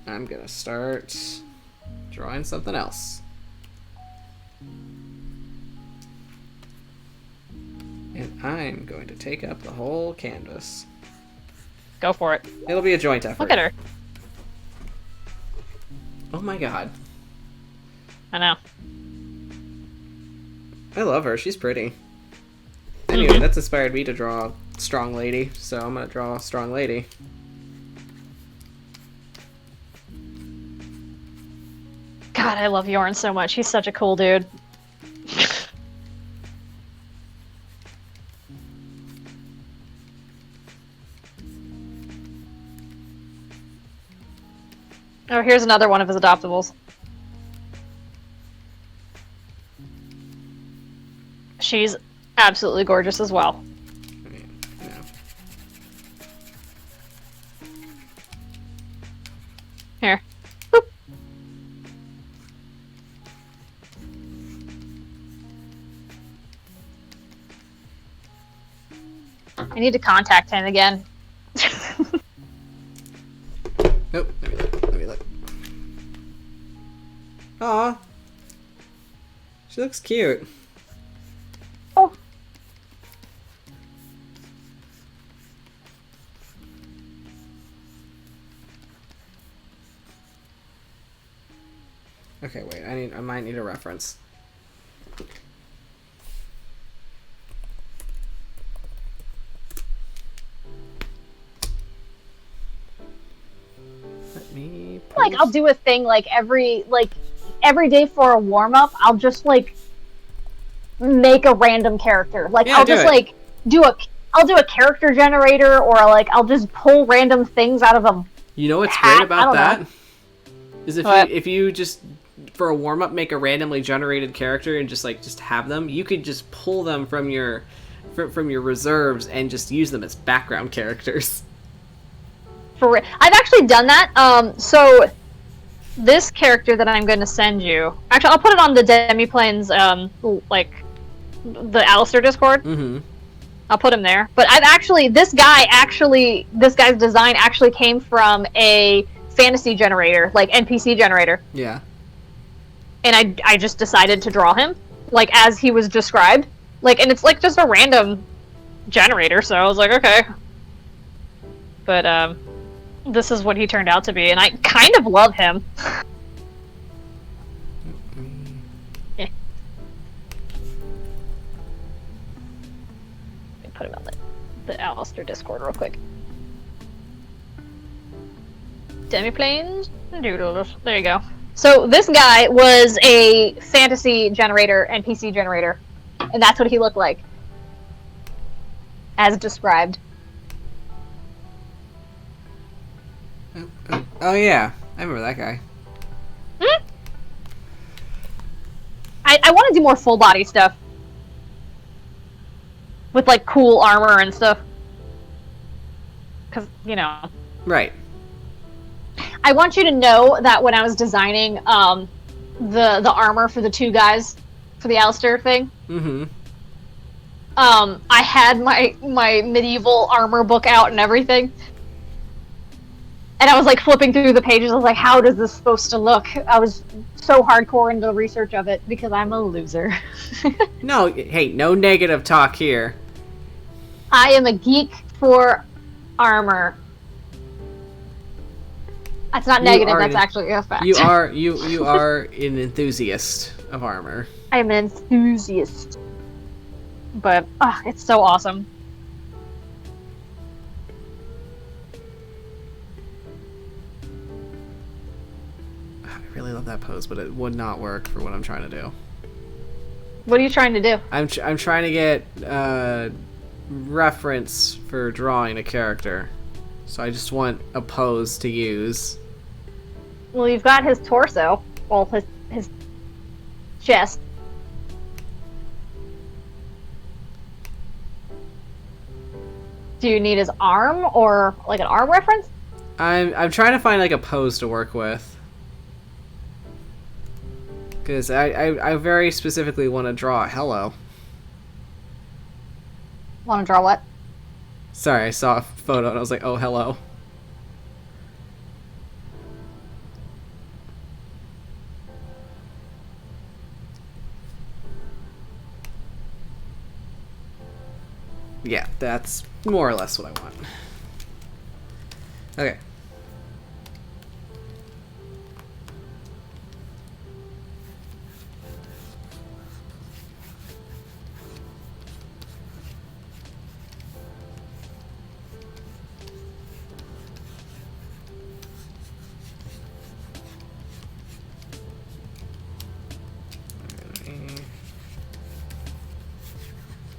I'm gonna start drawing something else. And I'm going to take up the whole canvas. Go for it. It'll be a joint effort. Look at her. Oh my God. I know. I love her. She's pretty. Anyway, that's inspired me to draw a strong lady, so I'm gonna draw a strong lady. God, I love Yorn so much. He's such a cool dude. Oh, here's another one of his adoptables. She's absolutely gorgeous as well. I mean, yeah. Here. Boop. I need to contact him again. Nope. Let me look. Let me look. Aw. She looks cute. Oh. Okay, wait. I might need a reference. Let me Like, I'll do a thing like every day for a warm up. I'll just like make a random character. Like, Yeah, I'll do just it. like I'll do a character generator, or like I'll just pull random things out of a. You know what's hat? great about I don't that? Is What? if you just for a warm up make a randomly generated character and just have them, you could just pull them from your reserves and just use them as background characters. I've actually done that. So this character that I'm going to send you, actually, I'll put it on the Demiplanes, like the Alistair Discord. Mm-hmm. I'll put him there. But this guy's design actually came from a fantasy generator, like NPC generator. Yeah. And I just decided to draw him, like as he was described. Like, and it's like just a random generator, so I was like, okay. But this is what he turned out to be, and I kind of love him. Yeah. Let me put him on the Alistair Discord real quick. Demiplanes, Doodles. There you go. So this guy was a fantasy generator, NPC generator, and that's what he looked like, as described. Oh yeah, I remember that guy. Hmm? I want to do more full body stuff with like cool armor and stuff, because Right. I want you to know that when I was designing the armor for the two guys for the Alistair thing, Mm-hmm. I had my medieval armor book out and everything. And I was like flipping through the pages. I was like, how does this supposed to look? I was so hardcore into the research of it because I'm a loser. No, hey, no negative talk here. I am a geek for armor. That's not negative, that's actually a fact. You are an enthusiast of armor. I'm an enthusiast. But it's so awesome. I really love that pose, but it would not work for what I'm trying to do. What are you trying to do? I'm trying to get reference for drawing a character, so I just want a pose to use. Well, you've got his torso. Well, his chest. Do you need his arm or like an arm reference? I'm trying to find like a pose to work with. Because I very specifically want to draw a hello. Want to draw what? Sorry, I saw a photo and I was like, oh, hello. Yeah, that's more or less what I want. Okay.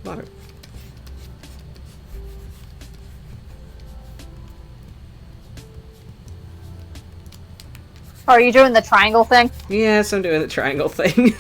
Lot of... Oh, are you doing the triangle thing? Yes, I'm doing the triangle thing.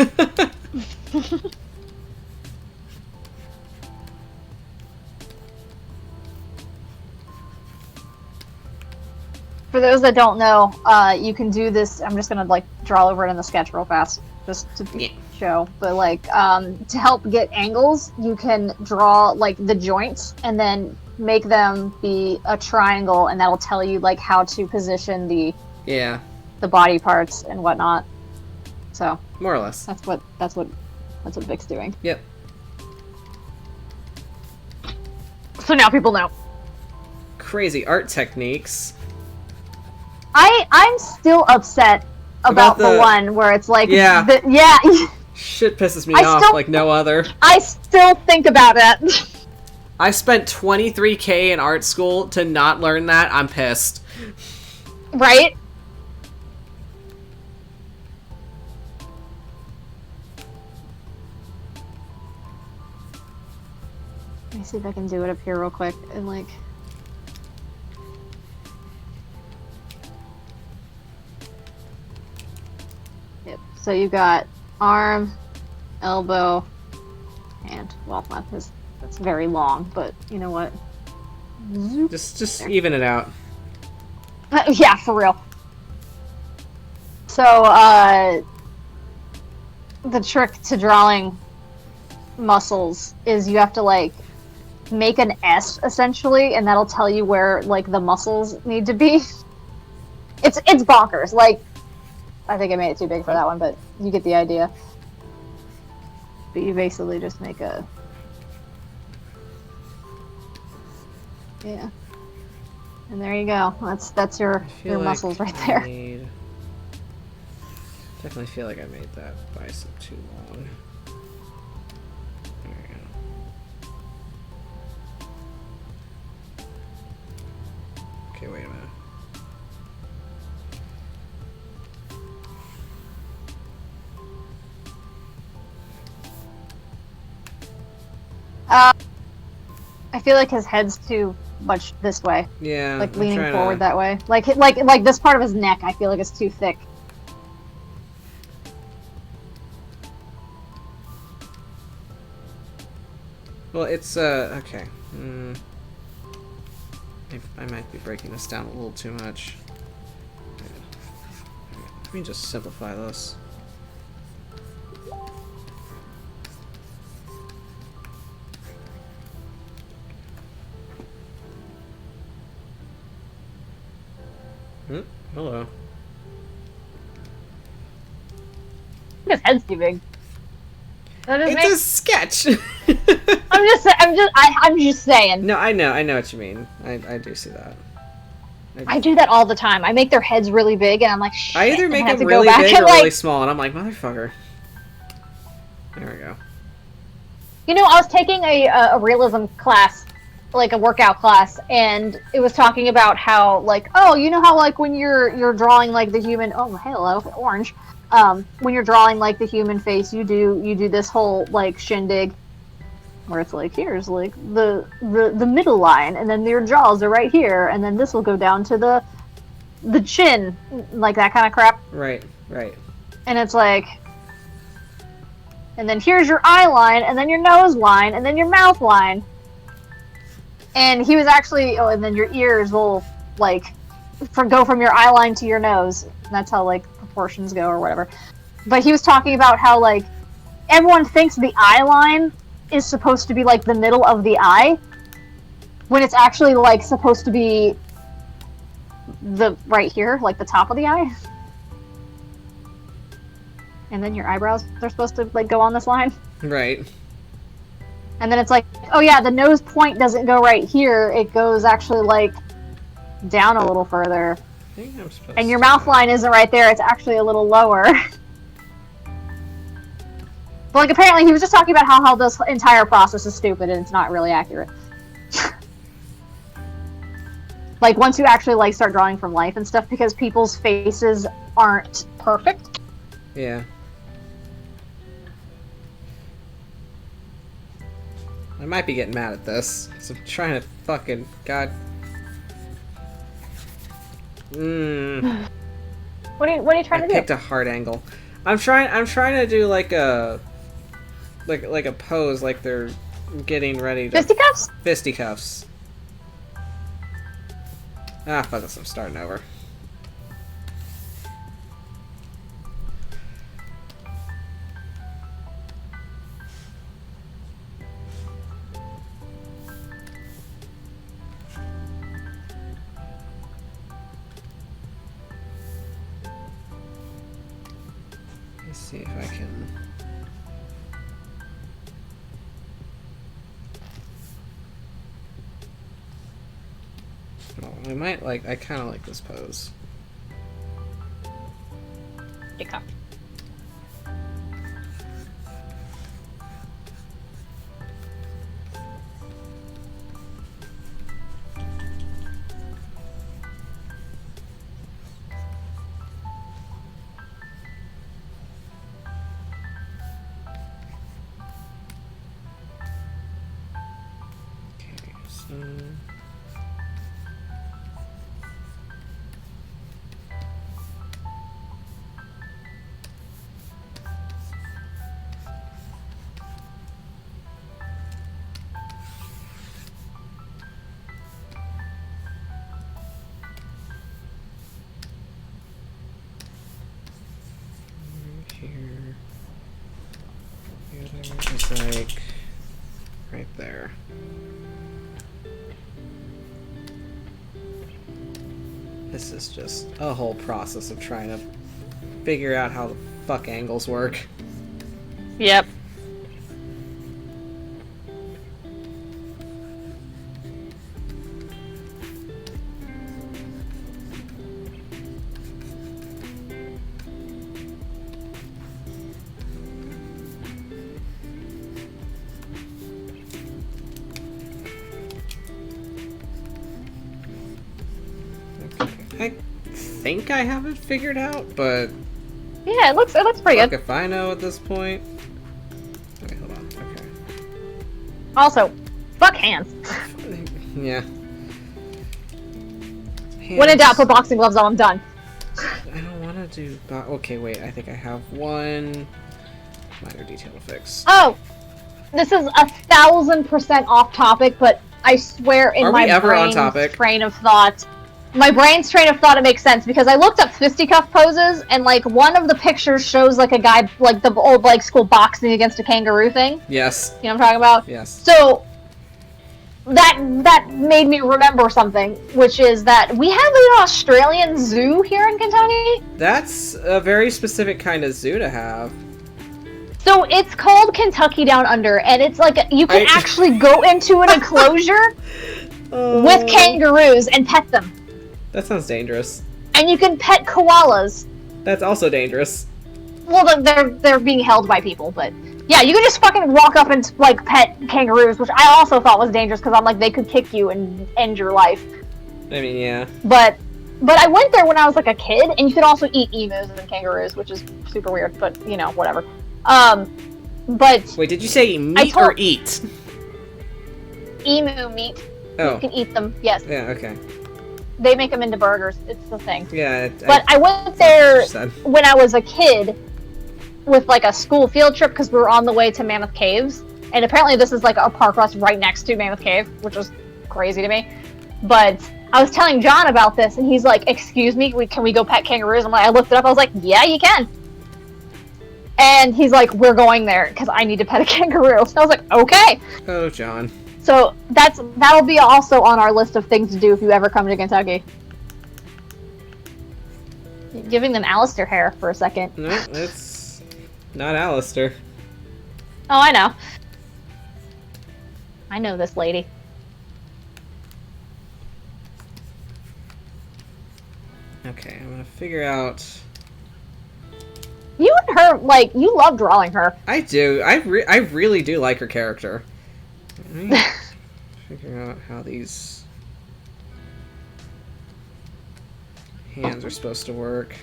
For those that don't know, you can do this. I'm just gonna like draw over it in the sketch real fast, just to show. But like, to help get angles, you can draw like the joints and then make them be a triangle, and that'll tell you like how to position the body parts and whatnot. So more or less, that's what Vic's doing. Yep. So now people know. Crazy art techniques. I'm still upset about the one where it's like, shit pisses me off like no other. I still think about it. I spent $23K in art school to not learn that. I'm pissed. Right? Let me see if I can do it up here real quick and like. Yep. So you got arm, elbow, hand. Well, that's very long, but you know what? Just even it out. Yeah, for real. So, the trick to drawing muscles is you have to like make an S essentially, and that'll tell you where like the muscles need to be. It's bonkers. Like, I think I made it too big for that one, but you get the idea. But you basically just make a... Yeah. And there you go. That's your muscles right there. Definitely feel like I made that bicep too long. There we go. Okay, wait a minute. I feel like his head's too much this way. Yeah. Like leaning forward that way. Like this part of his neck, I feel like it's too thick. Well, it's okay. I might be breaking this down a little too much. Let me just simplify this. Hello. His head's too big. It's a sketch. I'm just saying. No, I know what you mean. I do see that. I do that all the time. I make their heads really big, and I'm like, shit. I either make them really big or really small, and I'm like, motherfucker. There we go. You know, I was taking a realism class, like a workout class, and it was talking about how, like, oh, you know how, like, when you're drawing, like, the human, oh, hello, orange, when you're drawing, like, the human face, you do this whole, like, shindig, where it's like, here's, like, the middle line, and then your jaws are right here, and then this will go down to the chin, like, that kind of crap. Right. And it's like, and then here's your eye line, and then your nose line, and then your mouth line. And he was actually, and then your ears will, like, go from your eye line to your nose. And that's how, like, proportions go or whatever. But he was talking about how, like, everyone thinks the eye line is supposed to be, like, the middle of the eye, when it's actually, like, supposed to be right here, like, the top of the eye. And then your eyebrows, they're supposed to, like, go on this line. Right. And then it's like, oh yeah, the nose point doesn't go right here. It goes actually, like, down a little further. I think I'm supposed and your mouth line isn't right there. It's actually a little lower. But, like, apparently he was just talking about how this entire process is stupid and it's not really accurate. Like, once you actually, like, start drawing from life and stuff, because people's faces aren't perfect. Yeah. I might be getting mad at this. So I'm trying to fucking... God. What are you trying I to picked do? a hard angle. I'm trying to do like a... Like a pose, like they're getting ready to... Fisticuffs? Fisticuffs. Ah, fuck this, I'm starting over. Let's see if I can... Oh, I might like... I kind of like this pose. Okay. Okay, so... Here. The other is like right there. This is just a whole process of trying to figure out how the fuck angles work. Yep. I think I have it figured out, but Yeah, it looks pretty fuck good. if I know at this point. Okay, hold on. Okay. Also, fuck hands. Yeah. When in doubt, put boxing gloves on. I'm done. I don't want to do... Okay, wait. I think I have one minor detail to fix. Oh, this is 1,000% off topic, but I swear in Are my we ever on brain's topic? train of thought, it makes sense because I looked up fisticuff poses and like one of the pictures shows like a guy like the old like school boxing against a kangaroo thing. Yes. You know what I'm talking about? Yes. So that made me remember something, which is that we have an Australian zoo here in Kentucky. That's a very specific kind of zoo to have. So it's called Kentucky Down Under, and it's like you can actually go into an enclosure with kangaroos and pet them. That sounds dangerous. And you can pet koalas. That's also dangerous. Well, they're being held by people, but yeah, you can just fucking walk up and like pet kangaroos, which I also thought was dangerous because I'm like they could kick you and end your life. I mean, yeah. But I went there when I was like a kid, and you could also eat emus and kangaroos, which is super weird, but you know, whatever. But wait, did you say meat or eat? Emu meat. Oh. You can eat them. Yes. Yeah. Okay. They make them into burgers. It's the thing. Yeah. But I went there when I was a kid with like a school field trip because we were on the way to Mammoth Caves, and apparently this is like a park that's right next to Mammoth Cave, which was crazy to me. But I was telling John about this, and he's like, "Excuse me, can we go pet kangaroos?" I'm like, I looked it up. I was like, "Yeah, you can." And he's like, "We're going there because I need to pet a kangaroo." So I was like, "Okay." Oh, John. So that'll be also on our list of things to do if you ever come to Kentucky. Giving them Alistair hair for a second. No, it's not Alistair. Oh, I know. I know this lady. Okay, I'm gonna figure out... You and her, like, you love drawing her. I do. I really do like her character. Let me figure out how these hands are supposed to work.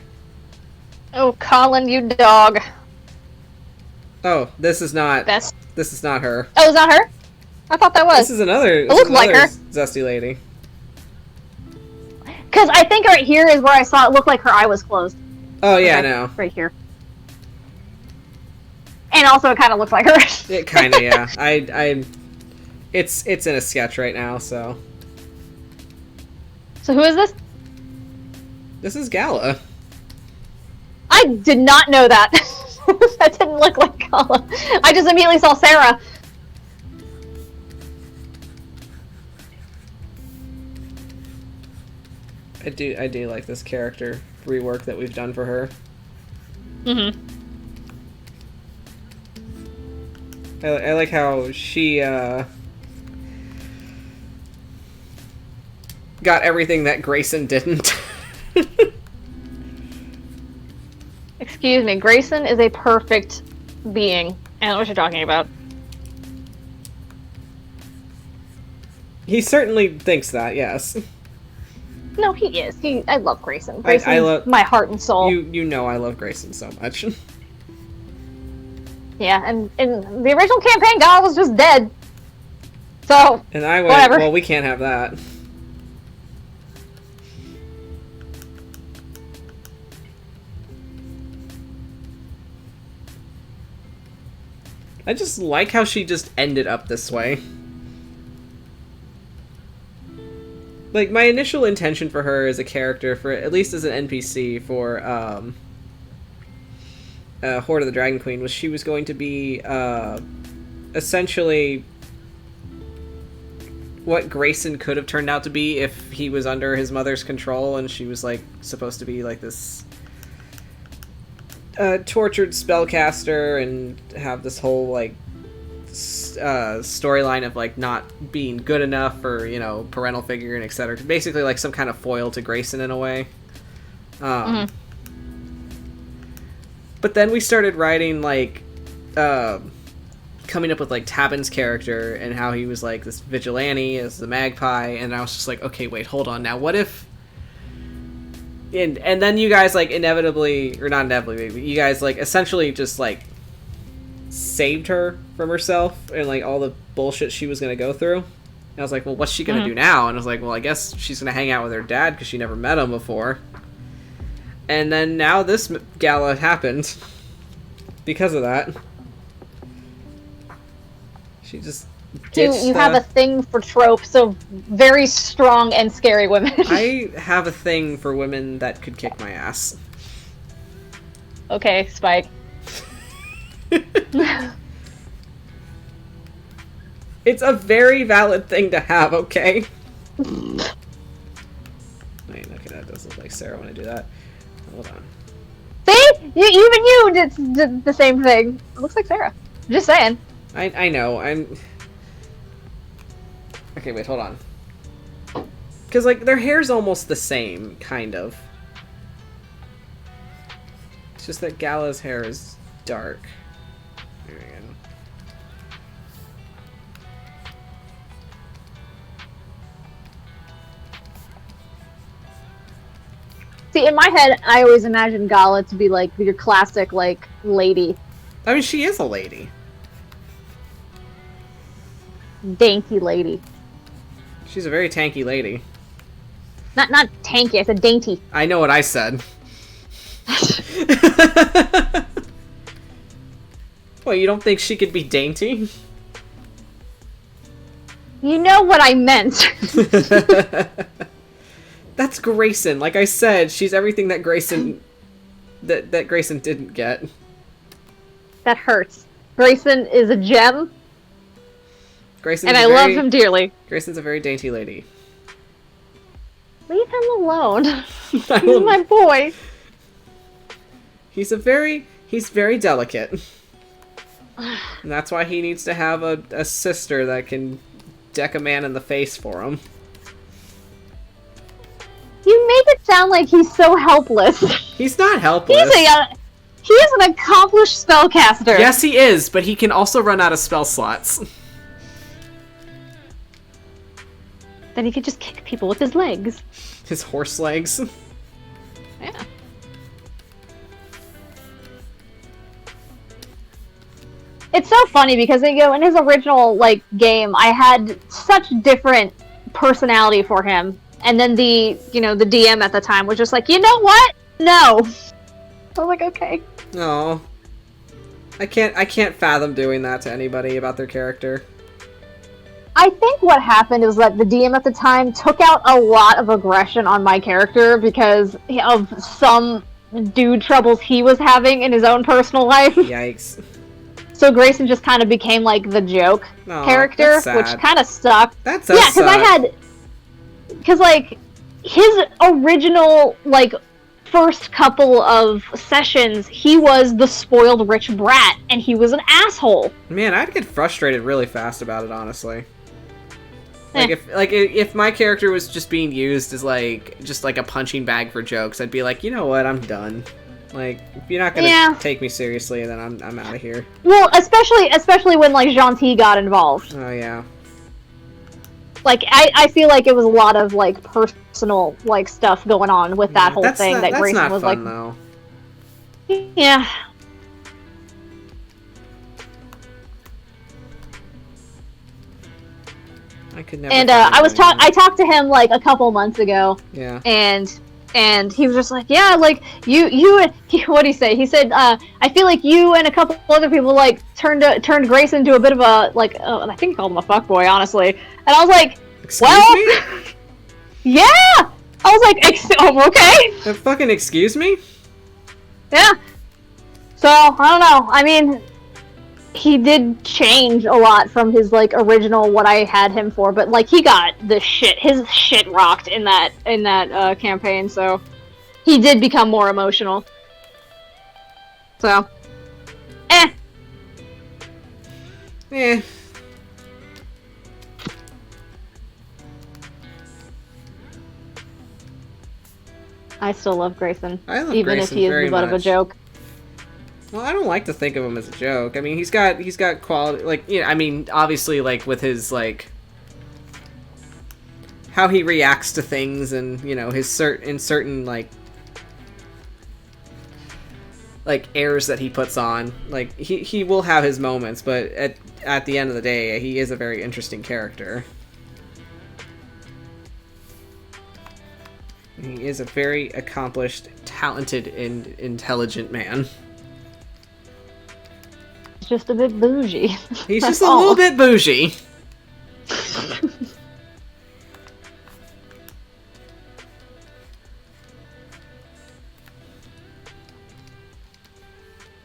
Oh, Colin, you dog. Oh, this is not... Best. This is not her. Oh, is that her? I thought that was. This is another. It looked like her. Zesty lady. Because I think right here is where I saw it look like her eye was closed. Oh yeah, okay, no. right here. And also, it kind of looks like her. It kind of, yeah. It's in a sketch right now, so. So who is this? This is Gala. I did not know that. That didn't look like Gala. I just immediately saw Sarah. I do like this character rework that we've done for her. Mm-hmm. I like how she got everything that Grayson didn't. Excuse me, Grayson is a perfect being. I know what you're talking about. He certainly thinks that, yes. No, he is. I love Grayson. Grayson's I love my heart and soul. You know I love Grayson so much. Yeah, and in the original campaign, God was just dead. So, and I went, whatever. Well, we can't have that. I just like how she just ended up this way. Like, my initial intention for her as a character, for at least as an NPC for Horde of the Dragon Queen, was she was going to be essentially what Grayson could have turned out to be if he was under his mother's control, and she was like supposed to be like this tortured spellcaster and have this whole like storyline of like not being good enough for, you know, parental figure and etc. Basically like some kind of foil to Grayson in a way. But then we started writing like coming up with like Tabin's character and how he was like this vigilante as the magpie, and I was just like, okay, wait, hold on, now what if and then you guys like inevitably, or not inevitably, but you guys like essentially just like saved her from herself and like all the bullshit she was gonna go through. And I was like, well, what's she gonna do now? And I was like, well, I guess she's gonna hang out with her dad because she never met him before. And then now this gala happened because of that. She just You have a thing for tropes of very strong and scary women. I have a thing for women that could kick my ass. Okay, Spike. It's a very valid thing to have, okay? Wait, okay, that does look like Sarah when I do that. Hold on. See? Even you did the same thing. It looks like Sarah. I'm just saying. I know, I'm... Okay, wait, hold on. Because, like, their hair's almost the same, kind of. It's just that Gala's hair is dark. There we go. See, in my head, I always imagined Gala to be like your classic, like, lady. I mean, she is a lady. Dainty lady. She's a very tanky lady. Not tanky, I said dainty. I know what I said. Well, you don't think she could be dainty? You know what I meant. That's Grayson. Like I said, she's everything that Grayson that Grayson didn't get. That hurts. Grayson is a gem. Grayson's and I love him dearly. Grayson's a very dainty lady. Leave him alone. He's my boy. He's very delicate. And that's why he needs to have a sister that can deck a man in the face for him. You make it sound like he's so helpless. He's not helpless. He is an accomplished spellcaster. Yes, he is, but he can also run out of spell slots. Then he could just kick people with his legs. His horse legs. Yeah. it's so funny because in his original like game, I had such different personality for him, and then the DM at the time was just like, you know what? No. I was like, okay. No. I can't fathom doing that to anybody about their character. I think what happened is that the DM at the time took out a lot of aggression on my character because of some dude troubles he was having in his own personal life. Yikes. So Grayson just kind of became like the joke character, which kind of sucked. That does because like his original like first couple of sessions, he was the spoiled rich brat, and he was an asshole. Man, I'd get frustrated really fast about it, honestly. Like if my character was just being used as just like a punching bag for jokes, I'd be like, you know what, I'm done. Like, if you're not gonna take me seriously, then I'm out of here. Well, especially when like Gentil got involved. Oh yeah. Like I feel like it was a lot of like personal like stuff going on with that whole thing that Grayson was fun, like. Though. Yeah. I could never. And I talked to him like a couple months ago. Yeah. And he was just like, yeah, like what did he say? He said, I feel like you and a couple other people like turned Grayson into a bit of a like, I think he called him a fuckboy, honestly. And I was like, excuse me? Yeah. I was like, okay. Fucking excuse me? Yeah. So I don't know. I mean, he did change a lot from his like original what I had him for, but like he got his shit rocked in that campaign, so he did become more emotional. So, Eh. I still love Grayson. I love even Grayson if he is very the butt of a much. joke. Well, I don't like to think of him as a joke. I mean, he's got quality. Like, I mean, obviously, like with his like how he reacts to things, and his certain like airs that he puts on. Like he will have his moments, but at the end of the day, he is a very interesting character. He is a very accomplished, talented, and intelligent man. He's just a bit bougie. He's just a little bit bougie.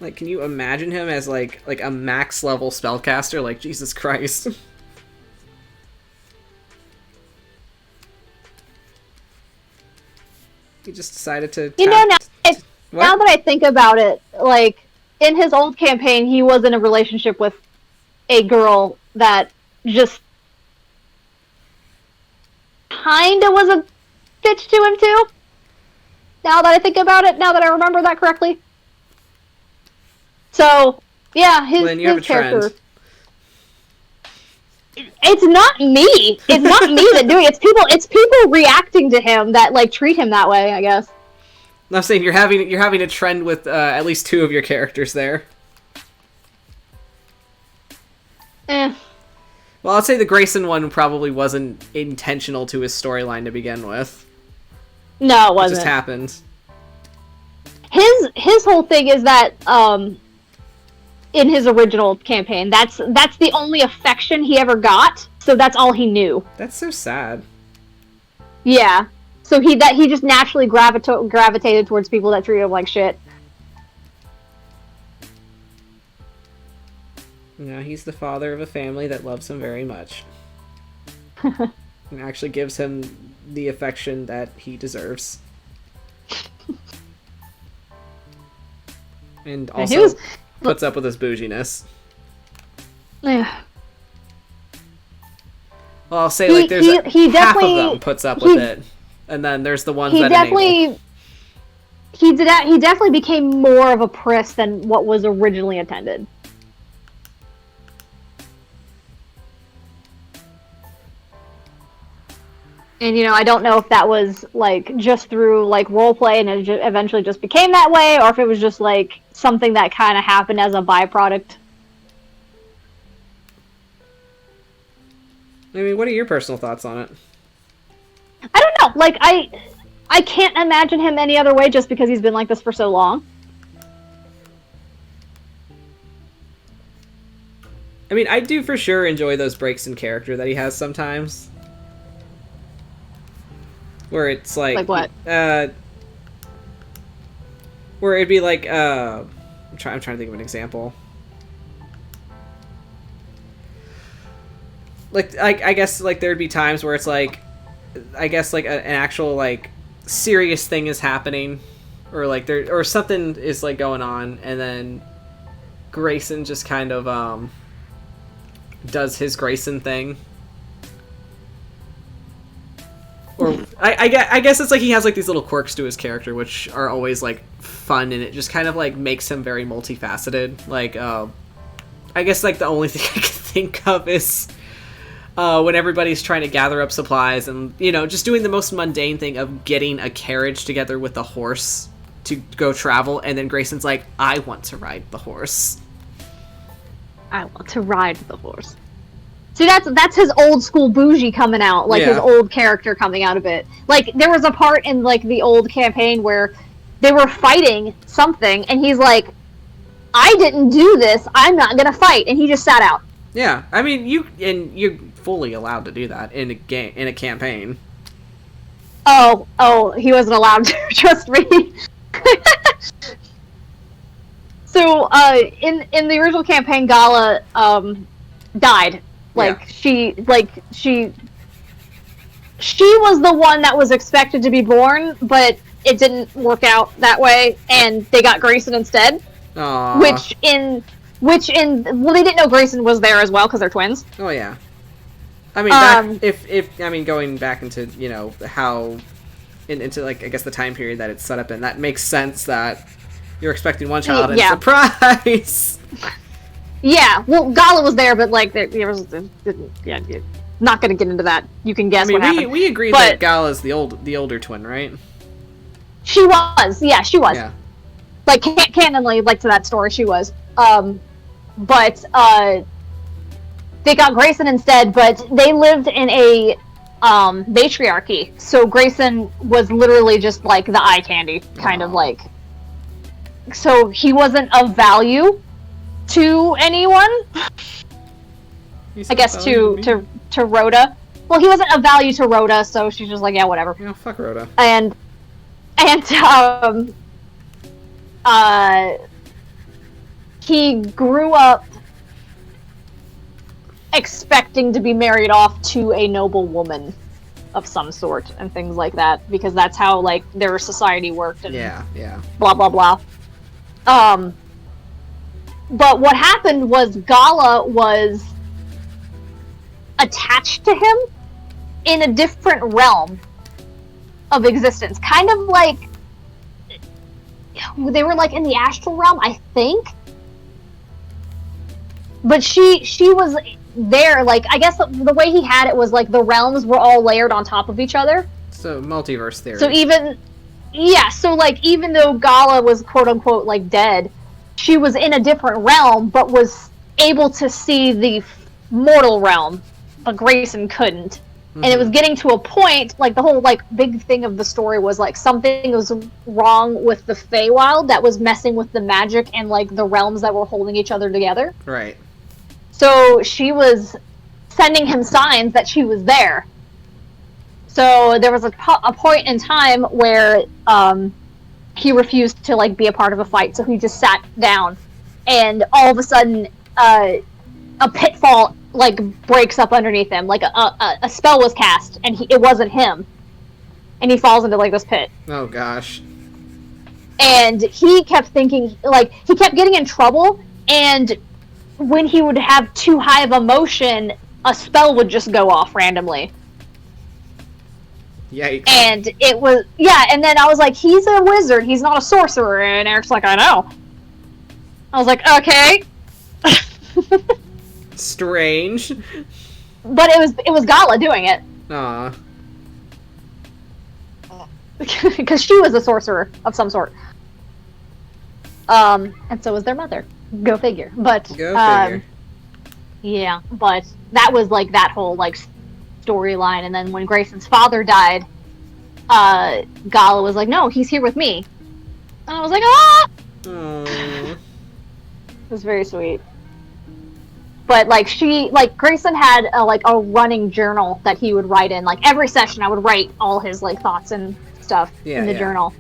Like, can you imagine him as like a max level spellcaster? Like, Jesus Christ. He just decided to. Now that I think about it, like in his old campaign, he was in a relationship with a girl that just kinda was a bitch to him too. Now that I think about it, now that I remember that correctly. So yeah, his character. Trend. It's not me. It's not me that doing it. It's people reacting to him that like treat him that way, I guess. I'm saying you're having a trend with at least two of your characters there. Well, I'd say the Grayson one probably wasn't intentional to his storyline to begin with. No, it wasn't. It just happened. His whole thing is that in his original campaign, that's the only affection he ever got, so that's all he knew. That's so sad. Yeah. So he just naturally gravitated towards people that treat him like shit. He's the father of a family that loves him very much. And actually gives him the affection that he deserves. And also puts up with his bouginess. Yeah. Well, I'll say there's half of them puts up with it, and then there's the ones that enable. He definitely became more of a priss than what was originally intended. And I don't know if that was like just through like roleplay and it eventually just became that way, or if it was just like something that kind of happened as a byproduct. I mean, what are your personal thoughts on it? I don't know. Like, I can't imagine him any other way just because he's been like this for so long. I mean, I do for sure enjoy those breaks in character that he has sometimes. Where it's like... Like what? Where it'd be like, I'm trying to think of an example. Like, I guess, like, there'd be times where it's like, I guess, like, an actual, like, serious thing is happening. Or, like, or something is, like, going on, and then Grayson just kind of, does his Grayson thing. Or I guess it's like he has like these little quirks to his character, which are always like fun, and it just kind of like makes him very multifaceted. Like, I guess like the only thing I can think of is when everybody's trying to gather up supplies, and just doing the most mundane thing of getting a carriage together with a horse to go travel, and then Grayson's like, "I want to ride the horse." I want to ride the horse. See, that's his old school bougie coming out, like his old character coming out of it. Like, there was a part in like the old campaign where they were fighting something, and he's like, "I didn't do this. I'm not gonna fight," and he just sat out. Yeah, I mean, you're fully allowed to do that in a campaign. Oh, he wasn't allowed to. Trust me. So, in the original campaign, Gala died. Like, she was the one that was expected to be born, but it didn't work out that way, and they got Grayson instead. Aww. Well, they didn't know Grayson was there as well because they're twins. Oh yeah. I mean, if going back into how into like I guess the time period that it's set up in, that makes sense that you're expecting one child and surprise. Yeah, well, Gala was there, but like there was not gonna get into that. You can guess what happened. We agreed that Gala's the older twin, right? She was, yeah, she was. Yeah. Like canonly, like to that story, she was. But they got Grayson instead, but they lived in a matriarchy, so Grayson was literally just like the eye candy, kind of like. So he wasn't of value to anyone. I guess to Rhoda. Well, he wasn't of value to Rhoda, so she's just like, yeah, whatever. Yeah, fuck Rhoda. And he grew up expecting to be married off to a noble woman of some sort and things like that, because that's how like their society worked and blah blah blah. But what happened was Gala was attached to him in a different realm of existence. Kind of like they were like in the astral realm, I think. But she was there, like, I guess the way he had it was like the realms were all layered on top of each other. So multiverse theory. So even though Gala was quote unquote like dead, she was in a different realm, but was able to see the mortal realm, but Grayson couldn't. Mm-hmm. And it was getting to a point, like the whole like big thing of the story was like something was wrong with the Feywild that was messing with the magic and like the realms that were holding each other together. Right. So she was sending him signs that she was there. So there was a point in time where he refused to like be a part of a fight, so he just sat down, and all of a sudden a pitfall like breaks up underneath him, like a spell was cast, and it wasn't him, and he falls into like this pit. Oh gosh. And he kept thinking, like, he kept getting in trouble, and when he would have too high of emotion, a spell would just go off randomly. Yikes. And it was, and then I was like, he's a wizard, he's not a sorcerer, and Eric's like, I know. I was like, okay. Strange. But it was Gala doing it. Aw. Because she was a sorcerer of some sort. And so was their mother. Go figure. But Go figure. yeah, but that was like that whole like storyline. And then when Grayson's father died, Gala was like, "No, he's here with me," and I was like, "Ah!" Aww. It was very sweet. But like Grayson had a running journal that he would write in. Like every session, I would write all his like thoughts and stuff in the journal.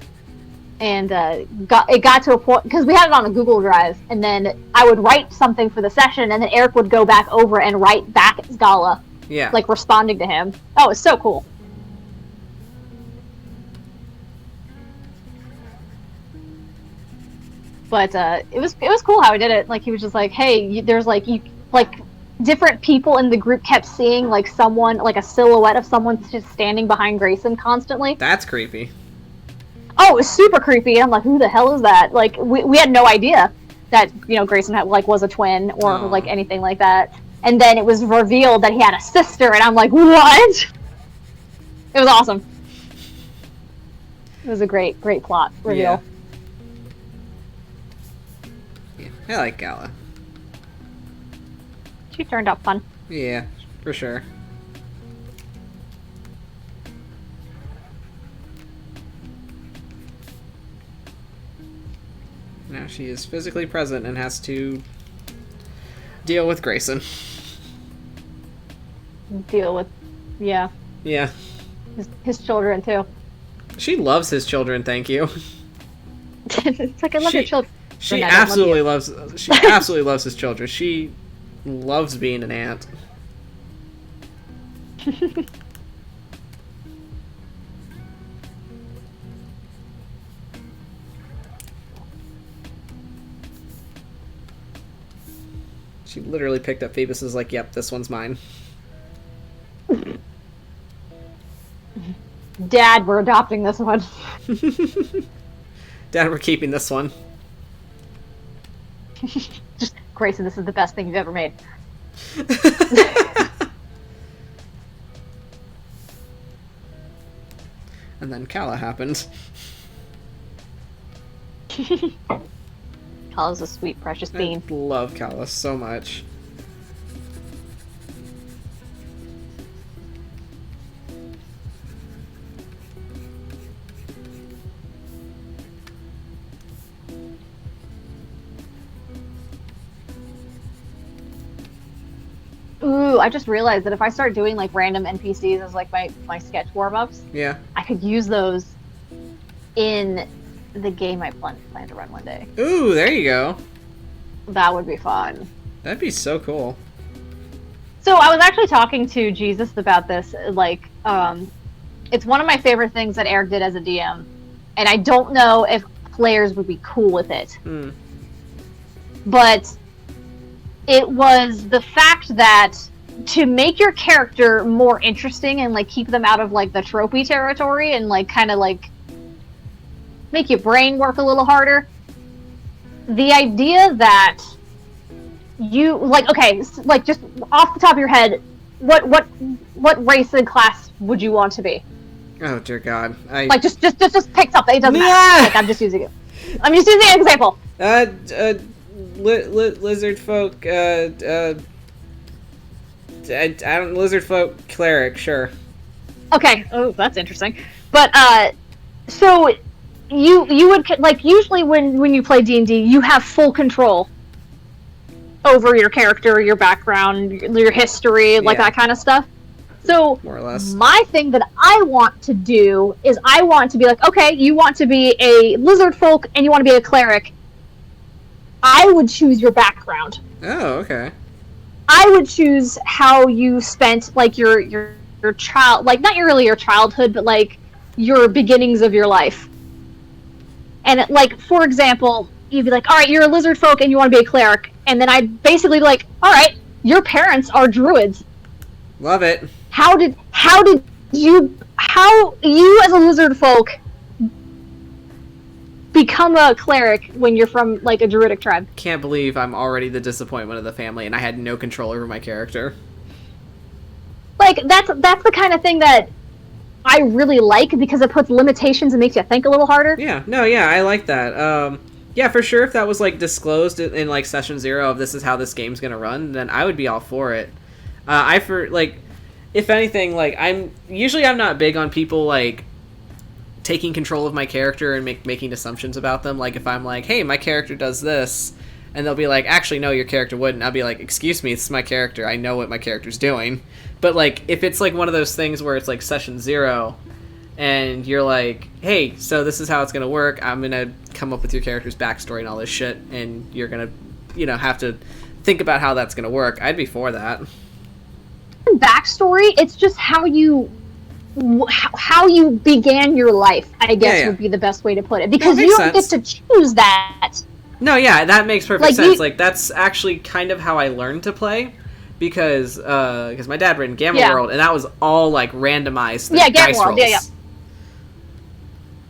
And it got to a point because we had it on a Google Drive, and then I would write something for the session, and then Eric would go back over and write back as Gala, like responding to him. Oh, it was so cool. But it was cool how he did it. Like he was just like, "Hey, there's different people in the group kept seeing like someone, like a silhouette of someone just standing behind Grayson constantly." That's creepy. Oh, it was super creepy. And I'm like, who the hell is that? Like, we had no idea that, Grayson was a twin or like anything like that. And then it was revealed that he had a sister, and I'm like, what? It was awesome. It was a great plot reveal. Yeah, I like Gala. She turned out fun. Yeah, for sure. Now she is physically present and has to deal with Grayson. Deal with, yeah. Yeah. His children, too. She loves his children, thank you. It's like, I love your children. She absolutely loves his children. She loves being an aunt. She literally picked up Phoebus and was like, "Yep, this one's mine." Dad, we're adopting this one. Dad, we're keeping this one. Just, Grayson, this is the best thing you've ever made. And then Kala happened. Kala's a sweet, precious bean. I love Kala so much. Ooh, I just realized that if I start doing like random NPCs as like my sketch warm-ups, yeah, I could use those in the game I plan to run one day. Ooh, there you go. That would be fun. That'd be so cool. So I was actually talking to Jesus about this. Like, it's one of my favorite things that Eric did as a DM, and I don't know if players would be cool with it. But it was the fact that to make your character more interesting and like keep them out of like the tropey territory and like kind of like make your brain work a little harder. The idea that you like, okay, like just off the top of your head, what race and class would you want to be? Oh dear God! Like just pick something. It doesn't matter. Like I'm just using it. I'm just using an example. Lizard folk. I don't lizard folk cleric. Sure. Okay. Oh, that's interesting. But so you would like usually when you play D&D, you have full control over your character, your background, your history, like that kind of stuff. So more or less, my thing that I want to do is I want to be like, okay, you want to be a lizard folk and you want to be a cleric. I would choose your background. Oh, okay. I would choose how you spent like your child, like not really your childhood, but like your beginnings of your life. And like, for example, you'd be like, all right, you're a lizard folk and you want to be a cleric. And then I'd basically be like, all right, your parents are druids. Love it. How you as a lizard folk become a cleric when you're from like a druidic tribe? Can't believe I'm already the disappointment of the family and I had no control over my character. Like that's the kind of thing that I really like because it puts limitations and makes you think a little harder. Yeah, no, yeah, I like that. Yeah, for sure, if that was like disclosed in like session 0 of this is how this game's gonna run, then I would be all for it. if anything, like, I'm not big on people, like, taking control of my character and making assumptions about them. Like, if I'm like, hey, my character does this, and they'll be like, actually, no, your character wouldn't. I'll be like, excuse me, it's my character. I know what my character's doing. But, like, if it's, like, one of those things where it's, like, session 0, and you're like, hey, so this is how it's going to work. I'm going to come up with your character's backstory and all this shit, and you're going to, you know, have to think about how that's going to work. I'd be for that. Backstory, it's just how you began your life, I guess, would be the best way to put it. Because you don't get to choose that. No, yeah, that makes perfect sense. Like, that's actually kind of how I learned to play, because my dad ran Gamma World, and that was all, like, randomized Gamma World, rolls.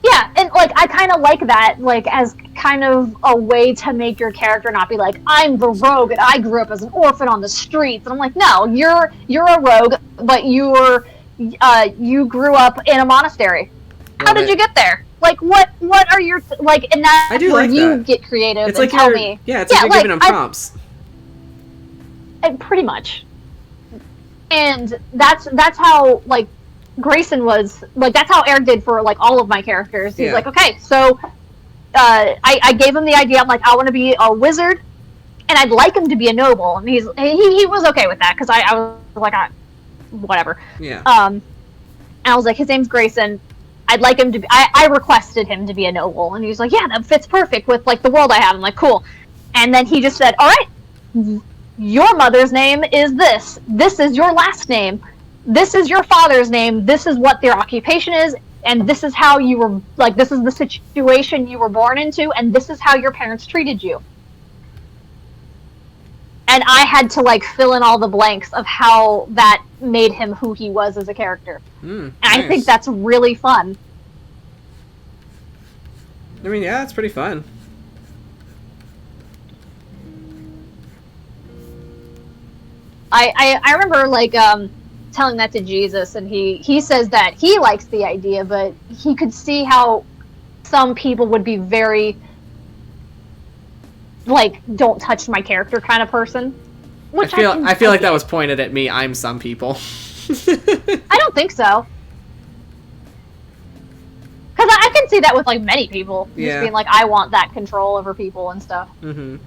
Yeah, and, like, I kind of like that, like, as kind of a way to make your character not be like, I'm the rogue, and I grew up as an orphan on the streets. And I'm like, no, you're a rogue, but you grew up in a monastery. How did you get there? Like, what are your, like, and that's where you get creative and like tell me. Yeah, it's like you're giving them prompts. Pretty much. And that's how, like, Grayson was, like, that's how Eric did for, like, all of my characters. He's like, okay, so, I gave him the idea, I'm like, I want to be a wizard, and I'd like him to be a noble, and he was okay with that, because I was like, whatever. Yeah. And I was like, his name's Grayson, I'd like him to be, I requested him to be a noble, and he was like, yeah, that fits perfect with, like, the world I have. I'm like, cool. And then he just said, alright, your mother's name is this is your last name, this is your father's name, this is what their occupation is, and this is how you were, like, this is the situation you were born into, and this is how your parents treated you. And I had to, like, fill in all the blanks of how that made him who he was as a character. And nice. I think that's really fun. I mean, yeah, it's pretty fun. I remember, like, telling that to Jesus, and he says that he likes the idea, but he could see how some people would be very, like, don't touch my character kind of person. Which I feel like that was pointed at me. I'm some people. I don't think so. Because I can see that with, like, many people. Just being like, I want that control over people and stuff. Mm-hmm.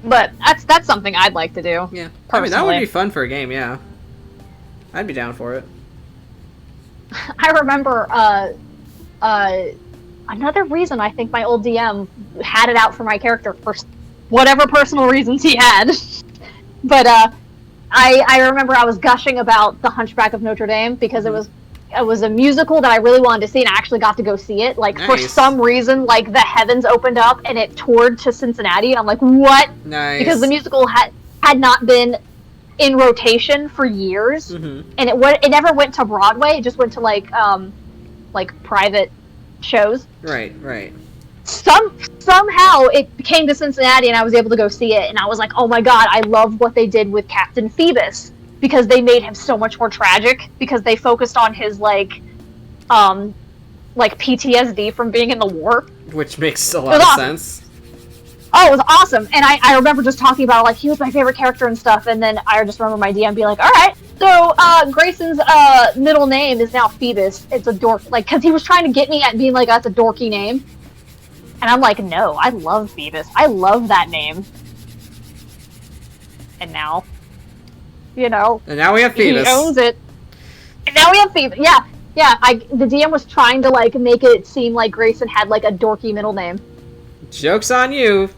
But that's something I'd like to do. Yeah. Personally. I mean, that would be fun for a game, yeah. I'd be down for it. I remember, another reason I think my old DM had it out for my character for whatever personal reasons he had. But I remember I was gushing about The Hunchback of Notre Dame because it was a musical that I really wanted to see, and I actually got to go see it. Like, nice. For some reason, like, the heavens opened up and it toured to Cincinnati, and I'm like, what? Nice. Because the musical had not been in rotation for years, and it never went to Broadway. It just went to, like private shows. Right. Somehow it came to Cincinnati, and I was able to go see it, and I was like, oh my god, I love what they did with Captain Phoebus, because they made him so much more tragic, because they focused on his, like PTSD from being in the war. Which makes a lot of sense. Oh, it was awesome, and I remember just talking about, like, he was my favorite character and stuff, and then I just remember my DM being like, alright, so, Grayson's, middle name is now Phoebus. It's a dork, like, because he was trying to get me at being like, that's a dorky name. And I'm like, no, I love Phoebus. I love that name. And now, you know. And now we have Phoebus. He owns it. And now we have Phoebus. Yeah. The DM was trying to, like, make it seem like Grayson had, like, a dorky middle name. Joke's on you.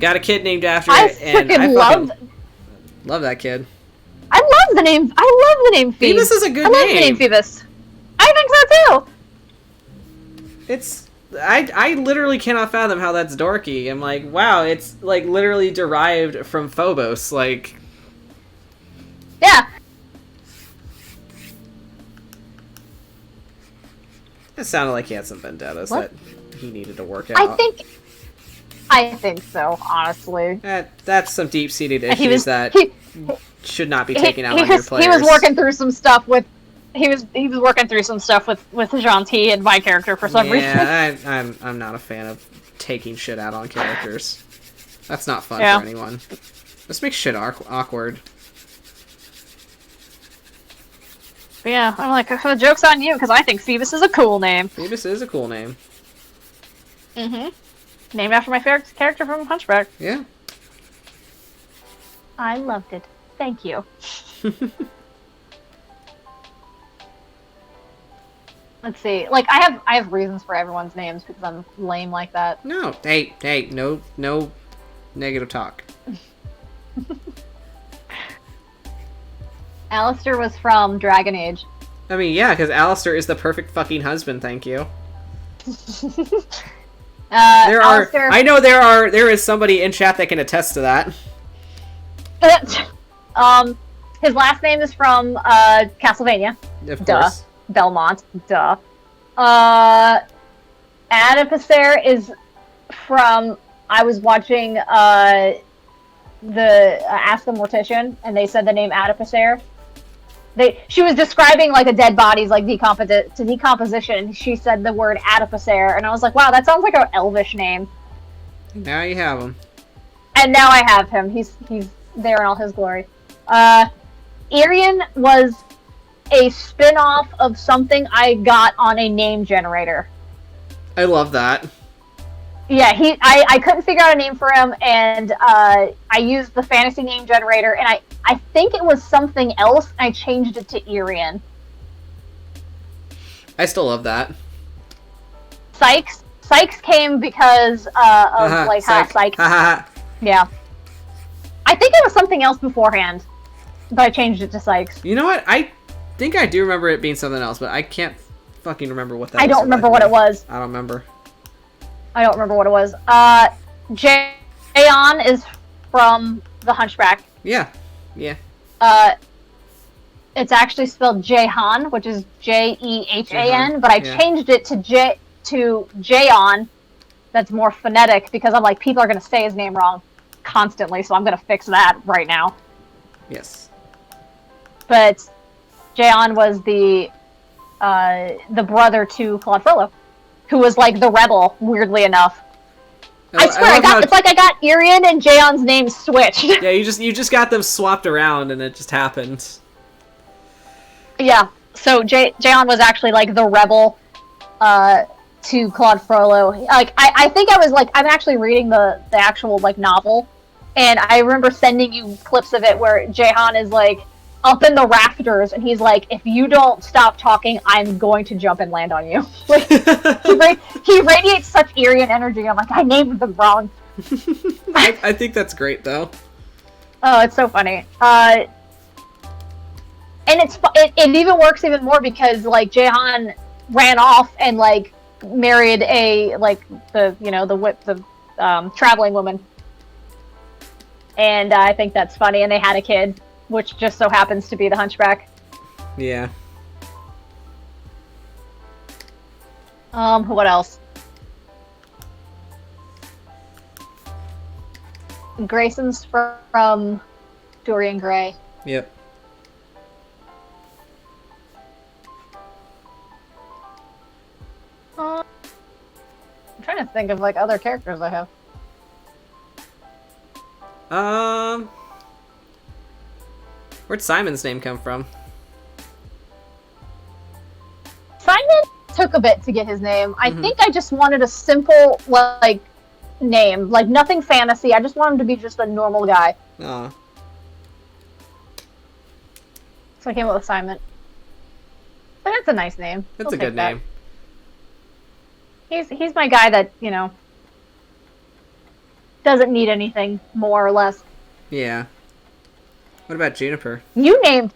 Got a kid named after it, and I love that kid. I love the name Phoebus. Phoebus is a good name. I love the name Phoebus. I think so too. It's I literally cannot fathom how that's dorky. I'm like, wow, it's, like, literally derived from Phobos, like. Yeah. It sounded like he had some vendettas that he needed to work out. I think so, honestly. That's some deep-seated issues that should not be taken out on your players. He was working through some stuff with Gentil and my character for some reason. Yeah, I'm not a fan of taking shit out on characters. That's not fun for anyone. This makes shit awkward. But yeah, I'm like, the joke's on you, because I think Phoebus is a cool name. Phoebus is a cool name. Mm-hmm. Named after my favorite character from Hunchback. Yeah. I loved it. Thank you. Let's see. Like, I have reasons for everyone's names because I'm lame like that. No. Hey, no negative talk. Alistair was from Dragon Age. I mean, yeah, because Alistair is the perfect fucking husband, thank you. Alistair... I know there is somebody in chat that can attest to that. His last name is from Castlevania. Of Duh. course. Belmont. Duh. Adipocere is from... I was watching the Ask a Mortician, and they said the name Adipocere. She was describing like a dead body's like decomposition, and she said the word Adipocere, and I was like, wow, that sounds like an elvish name. Now you have him. And now I have him. He's there in all his glory. Irian was a spin-off of something I got on a name generator. I love that. Yeah, I couldn't figure out a name for him, and I used the fantasy name generator, and I think it was something else, and I changed it to Irian. I still love that. Sykes came because of like Sykes. Yeah. I think it was something else beforehand, but I changed it to Sykes. You know what? I think I do remember it being something else, but I can't fucking remember what that was. I don't remember what it was. I don't remember. Jayon is from The Hunchback. Yeah. It's actually spelled Jehan, which is Jehan, but I changed it to Jayon. That's more phonetic because I'm like, people are going to say his name wrong constantly, so I'm going to fix that right now. Yes. But Jayon was the brother to Claude Frollo, who was like the rebel, weirdly enough. I swear, it's like I got Irian and Jayon's names switched. Yeah, you just got them swapped around, and it just happened. Yeah, so Jayon was actually like the rebel to Claude Frollo. Like I think I was like, I'm actually reading the actual like novel, and I remember sending you clips of it where Jayon is like up in the rafters, and he's like, if you don't stop talking, I'm going to jump and land on you. Like, he radiates such Irian energy. I'm like, I named them wrong. I think that's great, though. Oh, it's so funny. And it even works even more because, like, Jayon ran off and, like, married the traveling woman. And I think that's funny, and they had a kid, which just so happens to be the Hunchback. Yeah. What else? Grayson's from Dorian Gray. Yep. I'm trying to think of like other characters I have. Where'd Simon's name come from? Simon took a bit to get his name. I think I just wanted a simple, like, name. Like, nothing fantasy. I just want him to be just a normal guy. Aw. So I came up with Simon. But that's a nice name. That's a good name. He's my guy that, doesn't need anything more or less. Yeah. What about Juniper? You named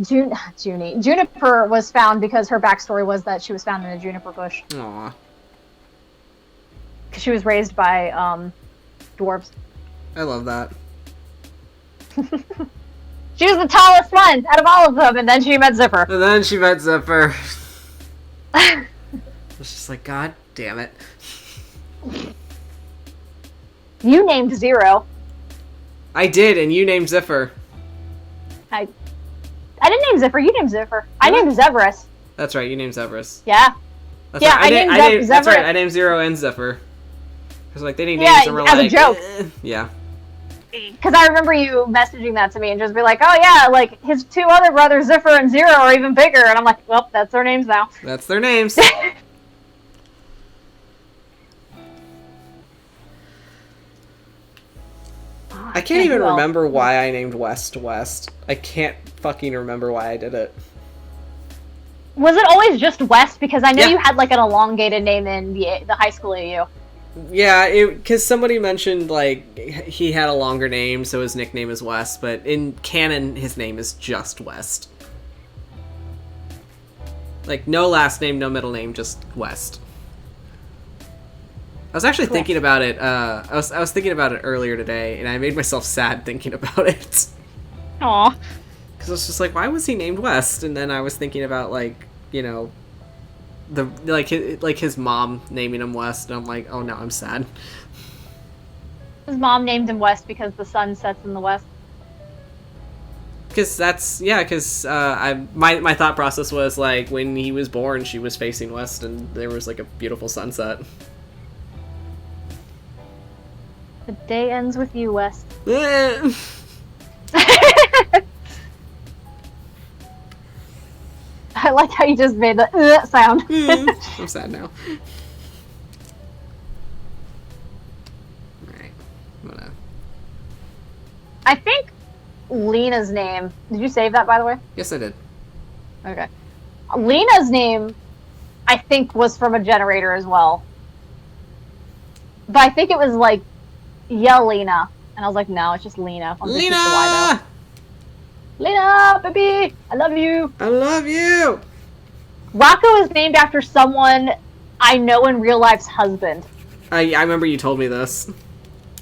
Junie. Juniper was found because her backstory was that she was found in a juniper bush. Aw. Because she was raised by dwarves. I love that. She was the tallest one out of all of them, and then she met Zipper. And then she met Zipper. I was just like, God damn it. You named Zero. I did, and you named Zipper. I didn't name Zipper. You named Zipper. I named Zeverus. That's right. You named Zeverus. Yeah. That's yeah, right. I named Zeverus. That's right. I named Zero and Zipper. Because like they need names, and we're as like, a joke. Yeah. because I remember you messaging that to me and just be like, oh yeah, like his two other brothers, Zephyr and Zero, are even bigger. And I'm like, well, that's their names now. That's their names. I can't even remember why I named West West. I can't fucking remember why I did it. Was it always just West? Because I know you had like an elongated name in the high school AU. Yeah, because somebody mentioned like he had a longer name, so his nickname is West, but in canon his name is just West. Like no last name, no middle name, just West. I was actually thinking about it. I was thinking about it earlier today, and I made myself sad thinking about it. Aw. Because I was just like, why was he named West? And then I was thinking about like, you know, his mom naming him West, and I'm like, oh no, I'm sad. His mom named him West because the sun sets in the west. Because my thought process was like when he was born, she was facing west, and there was like a beautiful sunset. The day ends with you, West. I like how you just made the sound. I'm sad now. Alright. I'm gonna... I think Lena's name... Did you save that, by the way? Yes, I did. Okay. Lena's name, I think, was from a generator as well. But I think it was like, yeah, Lena. And I was like, no, it's just Lena. Lena! Lena, baby! I love you! I love you! Rocco is named after someone I know in real life's husband. I remember you told me this.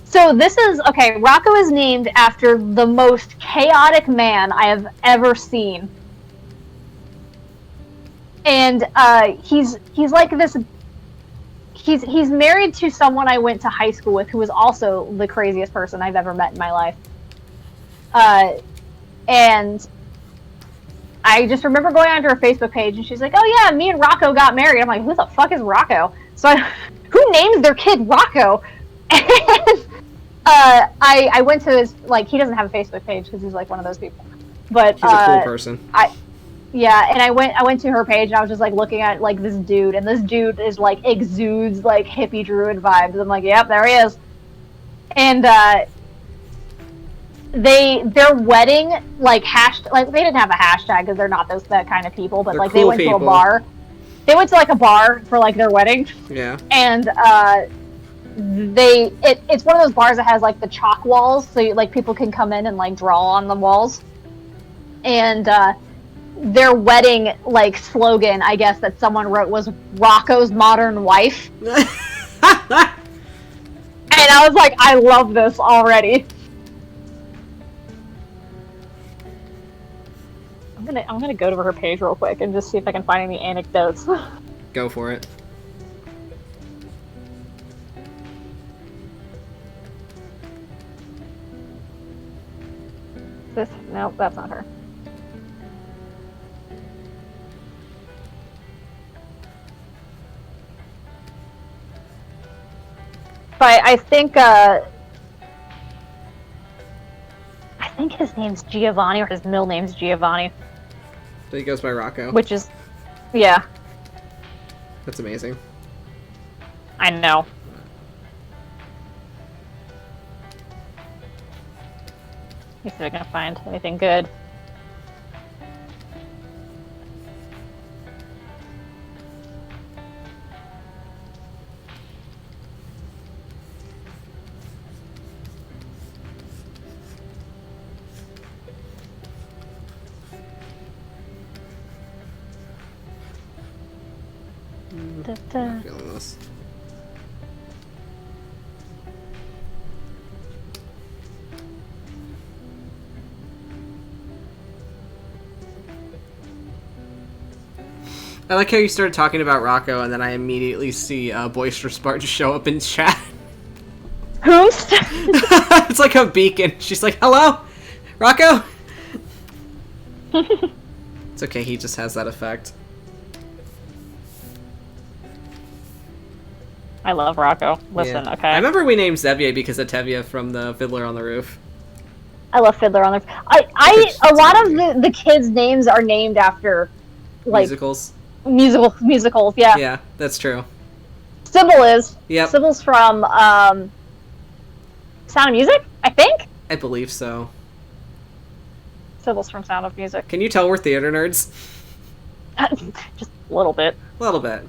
So this is... Okay, Rocco is named after the most chaotic man I have ever seen. And he's like this... He's married to someone I went to high school with who was also the craziest person I've ever met in my life. And I just remember going onto her Facebook page and she's like, oh yeah, me and Rocco got married. I'm like, who the fuck is Rocco? So who names their kid Rocco? And I went to his, like, he doesn't have a Facebook page because he's like one of those people. But he's a cool person. Yeah, and I went to her page and I was just like looking at like this dude, and this dude is like exudes like hippie druid vibes. I'm like, yep, there he is. And their wedding like they didn't have a hashtag because they're not that kind of people, but they're like cool they went people. to a bar. They went to like a bar for like their wedding. Yeah. And it's one of those bars that has like the chalk walls, so like people can come in and like draw on the walls. And their wedding like slogan, I guess, that someone wrote was Rocco's modern wife. And I was like, I love this already. I'm gonna go to her page real quick and just see if I can find any anecdotes. Go for it. Nope, that's not her. But I think his name's Giovanni, or his middle name's Giovanni. So he goes by Rocco. Which is, yeah. That's amazing. I know. Let me see if I can find anything good. I'm feeling this. I like how you started talking about Rocco, and then I immediately see Boisterous Bart just show up in chat. Who's? It's like a beacon. She's like, hello? Rocco? It's okay, he just has that effect. I love Rocco. Listen, Yeah. okay. I remember we named Xavier because of Tevye from the Fiddler on the Roof. I love Fiddler on the. A lot of the kids' names are named after, like, Musicals. musicals. Yeah. Yeah, that's true. Sybil is. Yep. Sybil's from Sound of Music, I think. I believe so. Sybil's from Sound of Music. Can you tell we're theater nerds? Just a little bit. A little bit.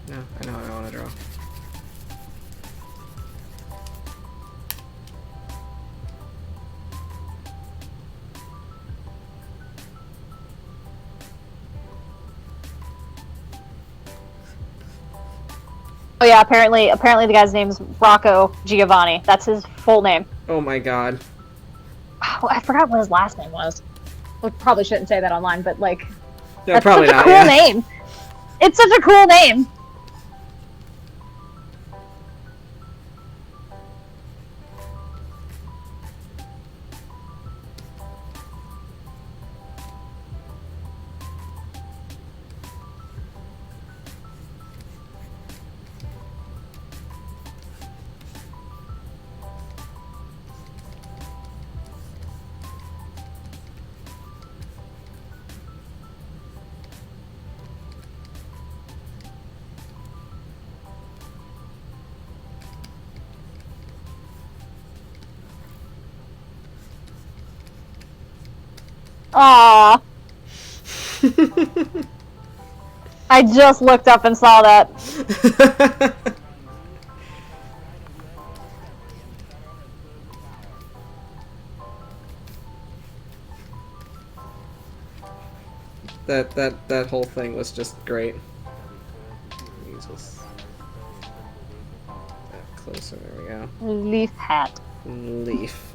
No, I know what I want to draw. Oh yeah, apparently the guy's name's Rocco Giovanni. That's his full name. Oh my god. Oh, I forgot what his last name was. We probably shouldn't say that online, but like, No, that's probably such a not. cool Yeah. name. It's such a cool name. Aww. I just looked up and saw that. That whole thing was just great. Closer, there we go. Leaf hat. Leaf.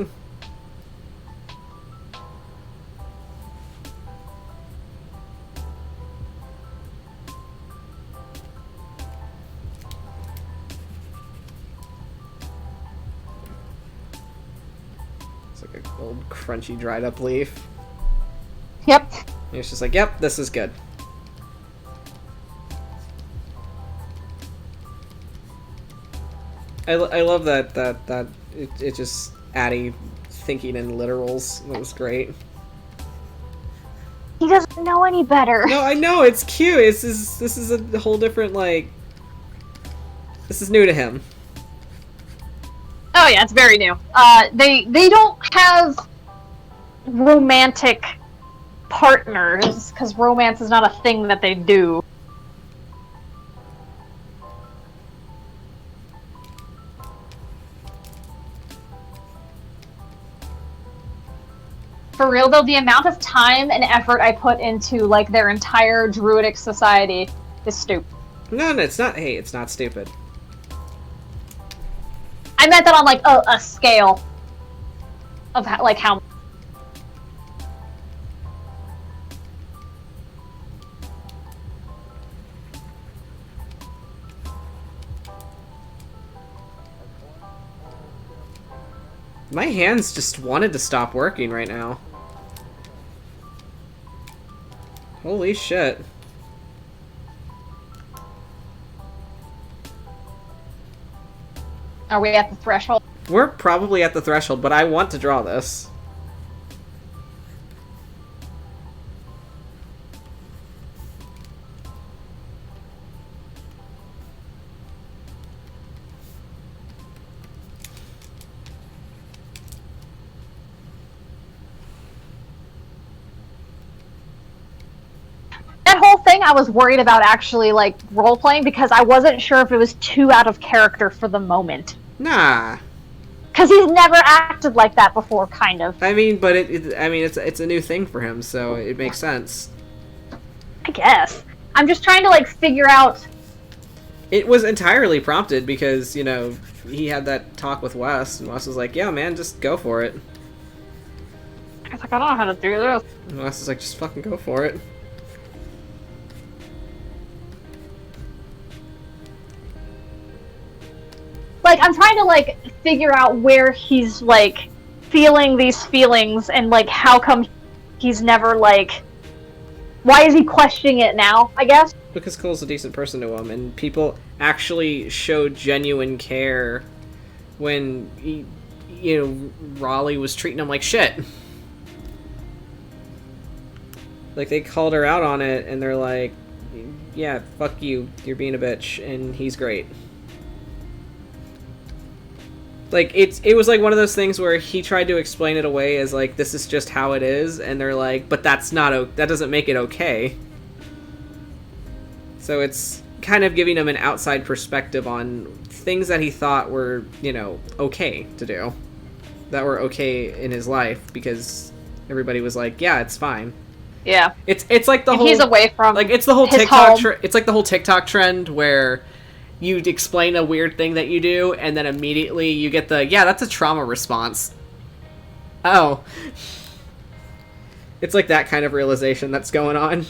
It's like a old crunchy dried up leaf. Yep. And it's just like, yep, this is good. I love that it just Addy thinking in literals. That was great. He doesn't know any better. No, I know, it's cute. This is a whole different, like, this is new to him. Oh yeah, it's very new. They don't have romantic partners because romance is not a thing that they do. For real though, the amount of time and effort I put into like their entire druidic society is stupid. No, it's not. Hey, it's not stupid. I meant that on like a scale of how. My hands just wanted to stop working right now. Holy shit. Are we at the threshold? We're probably at the threshold, but I want to draw this. playing, I was worried about actually like role playing because I wasn't sure if it was too out of character for the moment. Nah. Because he's never acted like that before, kind of. I mean, but it's a new thing for him, so it makes sense. I guess. I'm just trying to like figure out. It was entirely prompted because, you know, he had that talk with Wes, and Wes was like, yeah, man, just go for it. I was like, I don't know how to do this. And Wes was like, just fucking go for it. Like, I'm trying to, like, figure out where he's, like, feeling these feelings and, like, how come he's never, like... Why is he questioning it now, I guess? Because Cole's a decent person to him, and people actually showed genuine care when, you know, Raleigh was treating him like shit. Like, they called her out on it, and they're like, yeah, fuck you, you're being a bitch, and he's great. Like, it was like one of those things where he tried to explain it away as, like, this is just how it is, and they're like, but that doesn't make it okay. So it's kind of giving him an outside perspective on things that he thought were, you know, okay to do. That were okay in his life, because everybody was like, yeah, it's fine. Yeah. It's like the whole... he's away from like, it's the whole his TikTok... home. it's like the whole TikTok trend where... you'd explain a weird thing that you do, and then immediately you get the, yeah, that's a trauma response. Oh. It's like that kind of realization that's going on.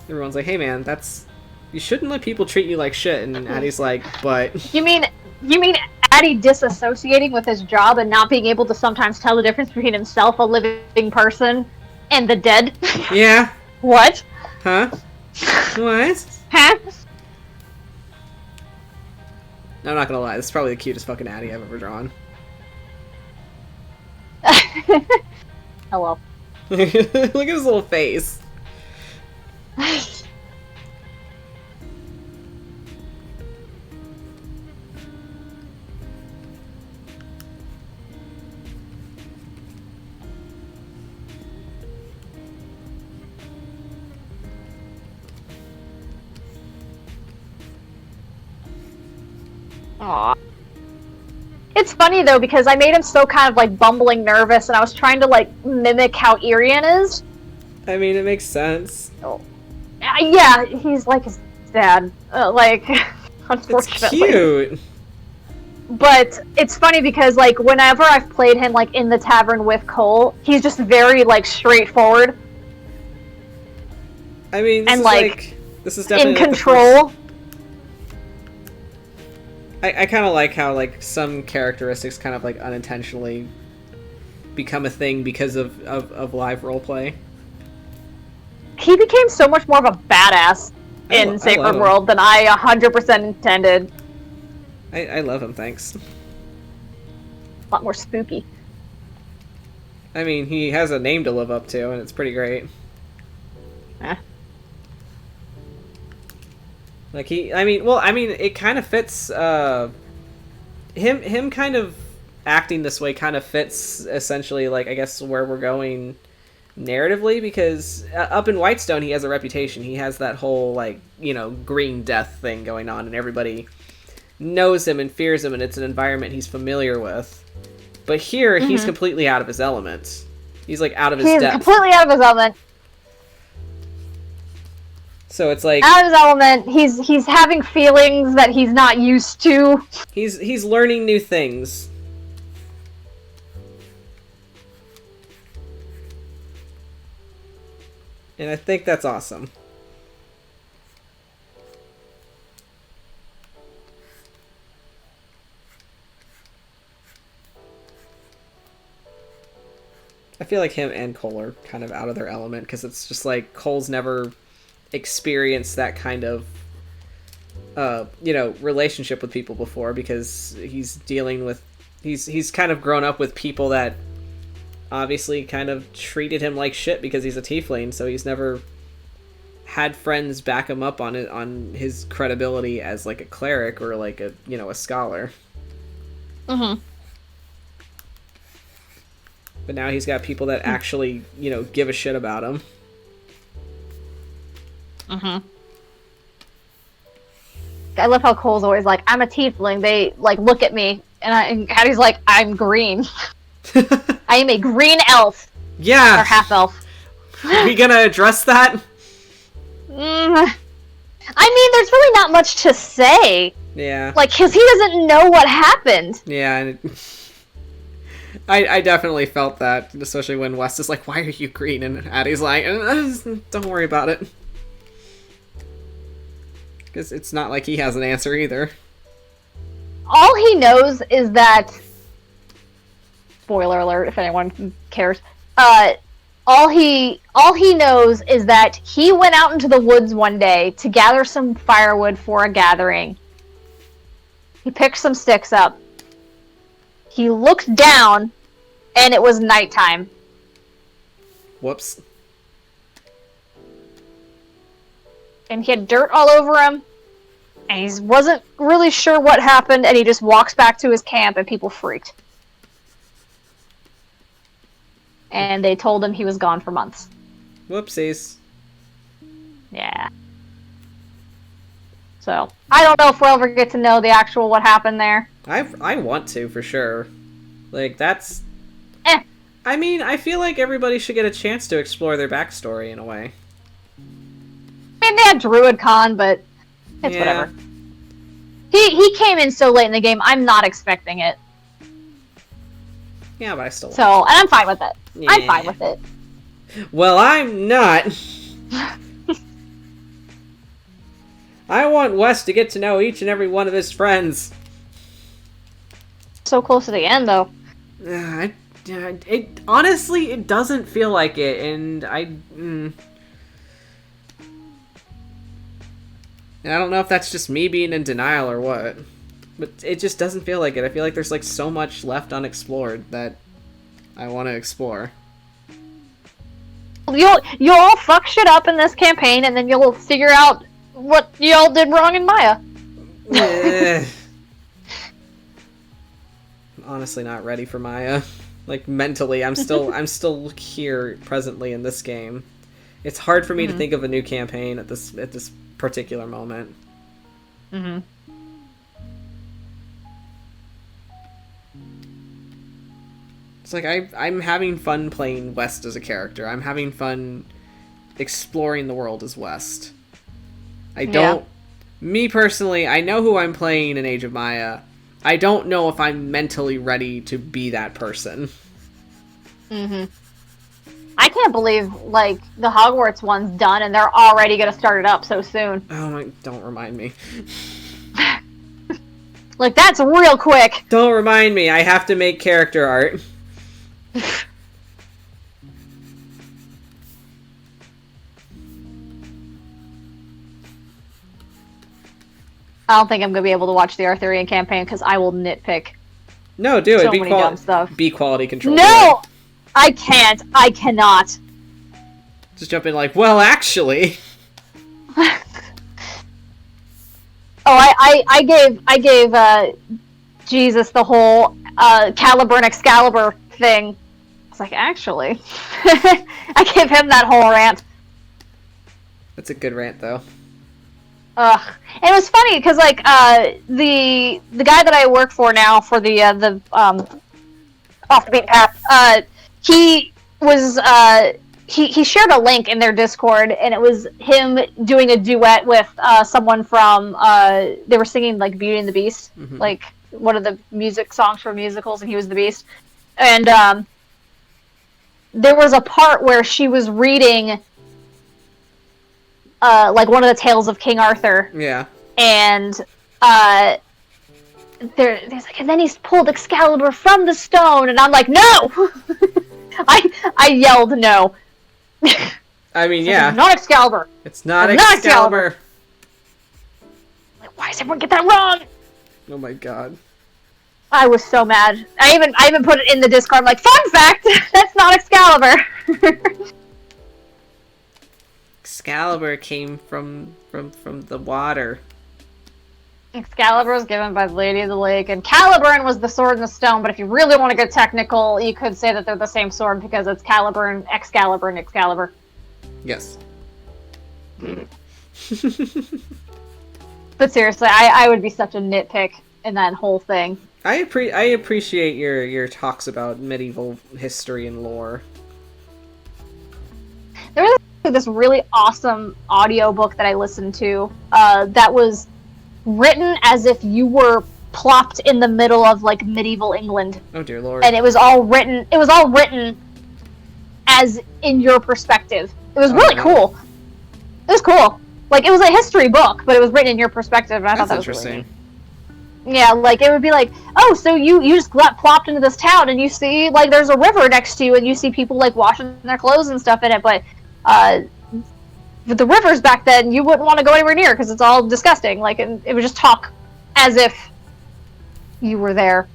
Everyone's like, hey man, that's... you shouldn't let people treat you like shit, and Addie's like, but... You mean Addie disassociating with his job and not being able to sometimes tell the difference between himself, a living person, and the dead? Yeah. What? Huh? What? Huh? I'm not gonna lie, this is probably the cutest fucking Addie I've ever drawn. Hello. Look at his little face. Aww. It's funny though because I made him so kind of like bumbling nervous, and I was trying to like mimic how Irian is. I mean, it makes sense. Oh. Yeah, he's like his dad. Like, unfortunately. It's cute. But it's funny because like whenever I've played him like in the tavern with Cole, he's just very like straightforward. I mean, this and is like this is definitely in like, control. I kind of like how, like, some characteristics kind of, like, unintentionally become a thing because of live roleplay. He became so much more of a badass in Sacred World than I 100% intended. I love him, thanks. A lot more spooky. I mean, he has a name to live up to, and it's pretty great. Eh. Like, it kind of fits, him kind of acting this way kind of fits, essentially, like, I guess, where we're going narratively, because up in Whitestone, he has a reputation. He has that whole, like, you know, green death thing going on, and everybody knows him and fears him, and it's an environment he's familiar with. But here, he's completely out of his element. He's, like, out of his depth. He's completely out of his element. So it's like out of his element. He's having feelings that he's not used to. He's learning new things. And I think that's awesome. I feel like him and Cole are kind of out of their element, because it's just like Cole's never experienced that kind of you know, relationship with people before, because he's dealing with he's kind of grown up with people that obviously kind of treated him like shit because he's a tiefling, so he's never had friends back him up on his credibility as like a cleric or like a, you know, a scholar. But now he's got people that actually, you know, give a shit about him. Mm-hmm. I love how Cole's always like, I'm a tiefling. They, like, look at me. And Hattie's like, I'm green. I am a green elf. Yeah. Or half elf. Are we gonna address that? I mean, there's really not much to say. Yeah. Like, because he doesn't know what happened. Yeah, and I definitely felt that, especially when West is like, why are you green? And Addie's like, don't worry about it. Because it's not like he has an answer either. All he knows is that... Spoiler alert, if anyone cares. All he knows is that he went out into the woods one day to gather some firewood for a gathering. He picked some sticks up. He looked down, and it was nighttime. Whoops. And he had dirt all over him, and he wasn't really sure what happened, and he just walks back to his camp, and people freaked. And they told him he was gone for months. Whoopsies. Yeah. So, I don't know if we'll ever get to know the actual what happened there. I want to, for sure. Like, that's... Eh. I mean, I feel like everybody should get a chance to explore their backstory in a way. I mean, they had Druid Con, but it's whatever. He came in so late in the game, I'm not expecting it. Yeah, but I still want So, and I'm fine with it. Yeah. I'm fine with it. Well, I'm not. I want Wes to get to know each and every one of his friends. So close to the end, though. Honestly, it doesn't feel like it, and and I don't know if that's just me being in denial or what, but it just doesn't feel like it. I feel like there's like so much left unexplored that I want to explore. You'll all fuck shit up in this campaign, and then you'll figure out what y'all did wrong in Maya. I'm honestly not ready for Maya. Like, mentally, I'm still here presently in this game. It's hard for me to think of a new campaign at this particular moment. Mm-hmm. It's like I'm having fun playing West as a character. I'm having fun exploring the world as West. I don't... Yeah. Me personally, I know who I'm playing in Age of Maya. I don't know if I'm mentally ready to be that person. Mm-hmm. I can't believe, like, the Hogwarts one's done and they're already gonna start it up so soon. Oh my... Don't remind me. Like, that's real quick. Don't remind me. I have to make character art. I don't think I'm gonna be able to watch the Arthurian campaign because I will nitpick. No, do it. So many dumb stuff. Be quality control. No! I can't. I cannot. Just jump in like, well, actually. I gave Jesus the whole Caliber and Excalibur thing. It's like, actually. I gave him that whole rant. That's a good rant, though. Ugh. And it was funny, because, like, the guy that I work for now, for the Off the Beaten Path, he was, he shared a link in their Discord, and it was him doing a duet with someone from, they were singing, like, Beauty and the Beast, like, one of the music songs for musicals, and he was the Beast. And there was a part where she was reading, like, one of the tales of King Arthur. Yeah. And there's like, and then he's pulled Excalibur from the stone, and I'm like, no! I yelled no. I mean, yeah. It's not Excalibur. It's not Excalibur. Like, why does everyone get that wrong? Oh my god. I was so mad. I even put it in the Discord. I'm like, fun fact, that's not Excalibur. Excalibur came from the water. Excalibur was given by the Lady of the Lake, and Caliburn was the sword and the stone, but if you really want to get technical, you could say that they're the same sword because it's Caliburn, Excalibur, and Excalibur. Yes. But seriously, I would be such a nitpick in that whole thing. I appreciate your talks about medieval history and lore. There was this really awesome audiobook that I listened to that was written as if you were plopped in the middle of like medieval England. Oh dear lord. And it was all written as in your perspective. It was really cool. It was cool. Like, it was a history book, but it was written in your perspective, and I thought that was interesting. Really neat. Yeah, like, it would be like, oh, so you just got plopped into this town, and you see, like, there's a river next to you, and you see people, like, washing their clothes and stuff in it, but, with the rivers back then, you wouldn't want to go anywhere near, because it's all disgusting. Like, it would just talk as if you were there.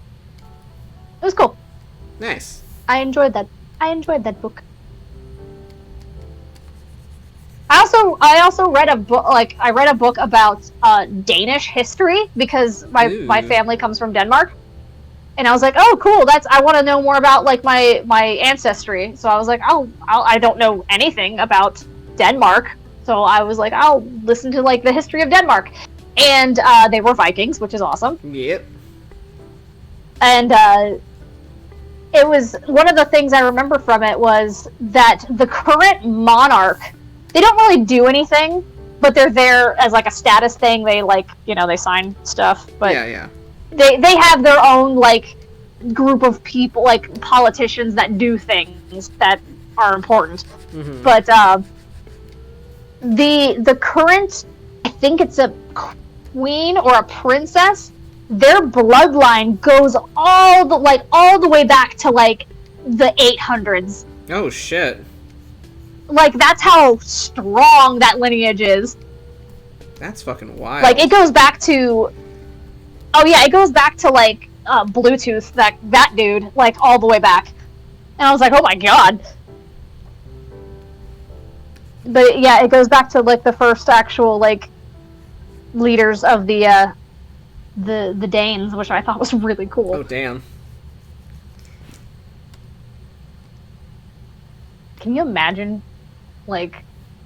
It was cool. Nice. I enjoyed that book. I also read a book. Like, I read a book about Danish history because my family comes from Denmark, and I was like, oh, cool. I want to know more about like my ancestry. So I was like, I don't know anything about Denmark, so I was like, I'll listen to like the history of Denmark, and they were Vikings, which is awesome. Yep. And it was one of the things I remember from it was that the current monarch. They don't really do anything, but they're there as like a status thing. They like, they sign stuff, but yeah. They have their own like group of people, like politicians that do things that are important. Mm-hmm. But the current, I think it's a queen or a princess. Their bloodline goes all the way back to like the 800s. Oh shit. Like, that's how strong that lineage is. That's fucking wild. Like, it goes back to... Oh, yeah, it goes back to, like, Bluetooth, that dude, like, all the way back. And I was like, oh my god. But, yeah, it goes back to, like, the first actual, like, leaders of the Danes, which I thought was really cool. Oh, damn. Can you imagine... like,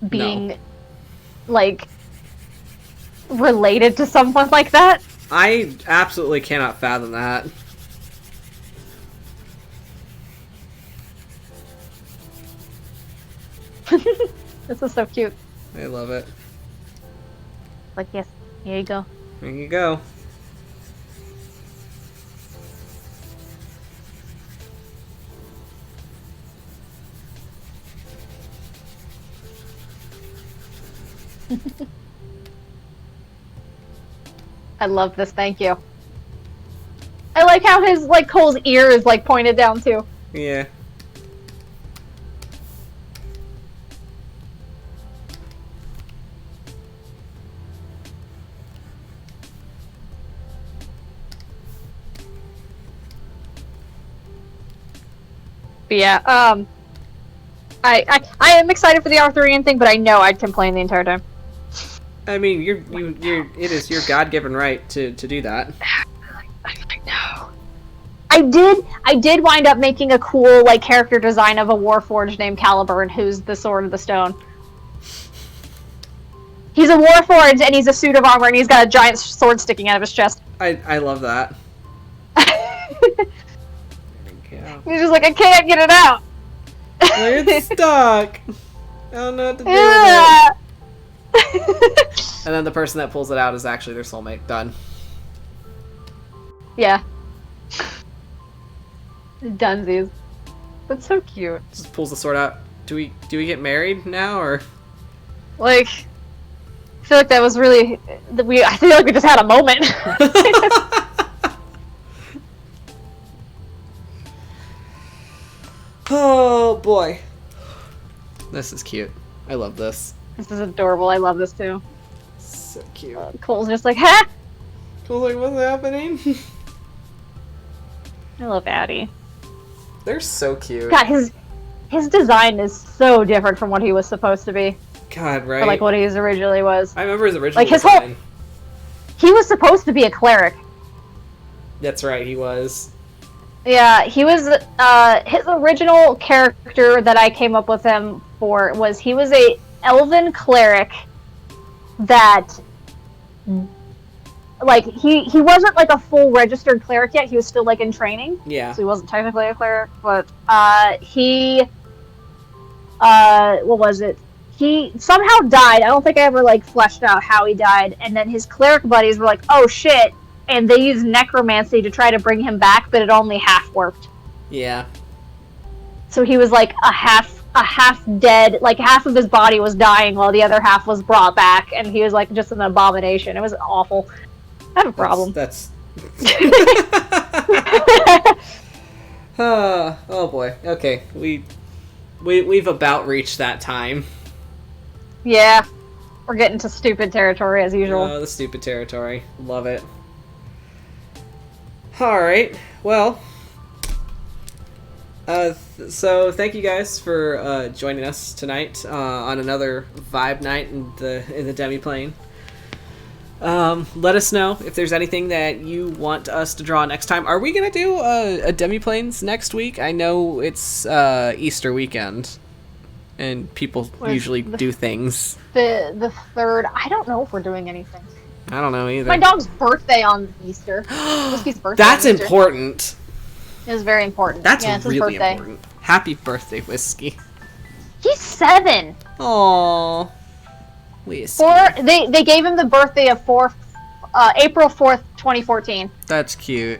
being, like, related to someone like that? I absolutely cannot fathom that. This is so cute. I love it. Like, yes, here you go. There you go. I love this, thank you. I like how his, like, Cole's ear is, like, pointed down, too. Yeah. But yeah, I am excited for the Arthurian thing, but I know I'd complain the entire time. I mean, it is your God-given right to do that. I know. I did wind up making a cool, like, character design of a Warforged named Caliburn, who's the Sword of the Stone. He's a Warforged, and he's a suit of armor, and he's got a giant sword sticking out of his chest. I love that. He's just like, I can't get it out. It's stuck. I don't know what to do with it. And then the person that pulls it out is actually their soulmate. Done. Yeah. Dunsies. That's so cute. Just pulls the sword out. Do we get married now, or? Like, I feel like that was really... I feel like we just had a moment. Oh boy. This is cute. I love this. This is adorable. I love this too. So cute. Cole's just like, huh? Cole's like, what's happening? I love Addie. They're so cute. God, his design is so different from what he was supposed to be. God, right? Or like what he originally was. I remember his original like his design. He was supposed to be a cleric. That's right, he was. Yeah, he was, his original character that I came up with him for was he was a elven cleric that, like, he wasn't like a full registered cleric yet. He was still like in training. Yeah. So he wasn't technically a cleric, but he what was it? He somehow died. I don't think I ever like fleshed out how he died. And then his cleric buddies were like, "Oh shit!" And they used necromancy to try to bring him back, but it only half worked. Yeah. So he was like a half dead, like half of his body was dying while the other half was brought back, and he was like just an abomination. It was awful. I have a problem. That's oh boy. Okay, we've about reached that time. Yeah, we're getting to stupid territory as usual. Oh, the stupid territory. Love it. All right. Well. So thank you guys for joining us tonight on another vibe night in the Demiplane. Let us know if there's anything that you want us to draw next time. Are we gonna do a Demiplanes next week? I know it's Easter weekend, and people usually do things. The third. I don't know if we're doing anything. I don't know either. My dog's birthday on Easter. Whiskey's birthday. That's on Easter. important. It was very important. That's yeah, it's really his birthday. important. Happy birthday, Whiskey. He's 7. Aww. Whiskey. They gave him the birthday of April 4th, 2014. That's cute.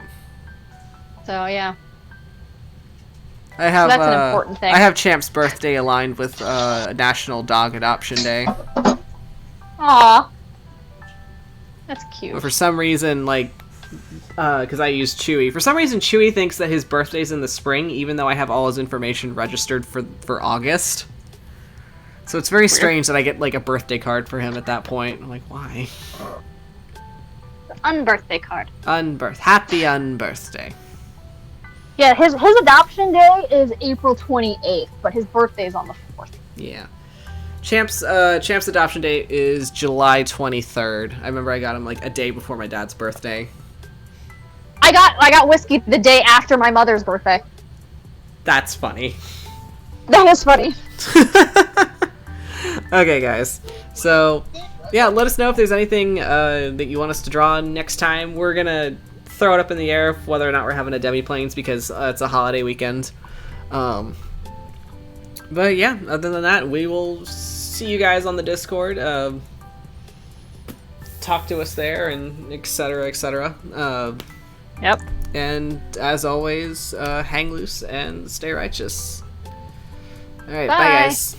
So yeah. I have So that's an important thing. I have Champ's birthday aligned with National Dog Adoption Day. Aw. That's cute. But for some reason, like, because I use Chewy. For some reason, Chewy thinks that his birthday's in the spring, even though I have all his information registered for August. So it's very strange that I get, like, a birthday card for him at that point. I'm like, why? Unbirthday card. Happy unbirthday. Yeah, his adoption day is April 28th, but his birthday is on the 4th. Yeah. Champ's adoption day is July 23rd. I remember I got him, like, a day before my dad's birthday. I got Whiskey the day after my mother's birthday. That's funny. That is funny. Okay, guys. So, yeah, let us know if there's anything that you want us to draw next time. We're gonna throw it up in the air whether or not we're having a Demiplanes because it's a holiday weekend. But yeah, other than that, we will see you guys on the Discord. Talk to us there and etc. etc. Yep. And as always, hang loose and stay righteous. All right, bye guys.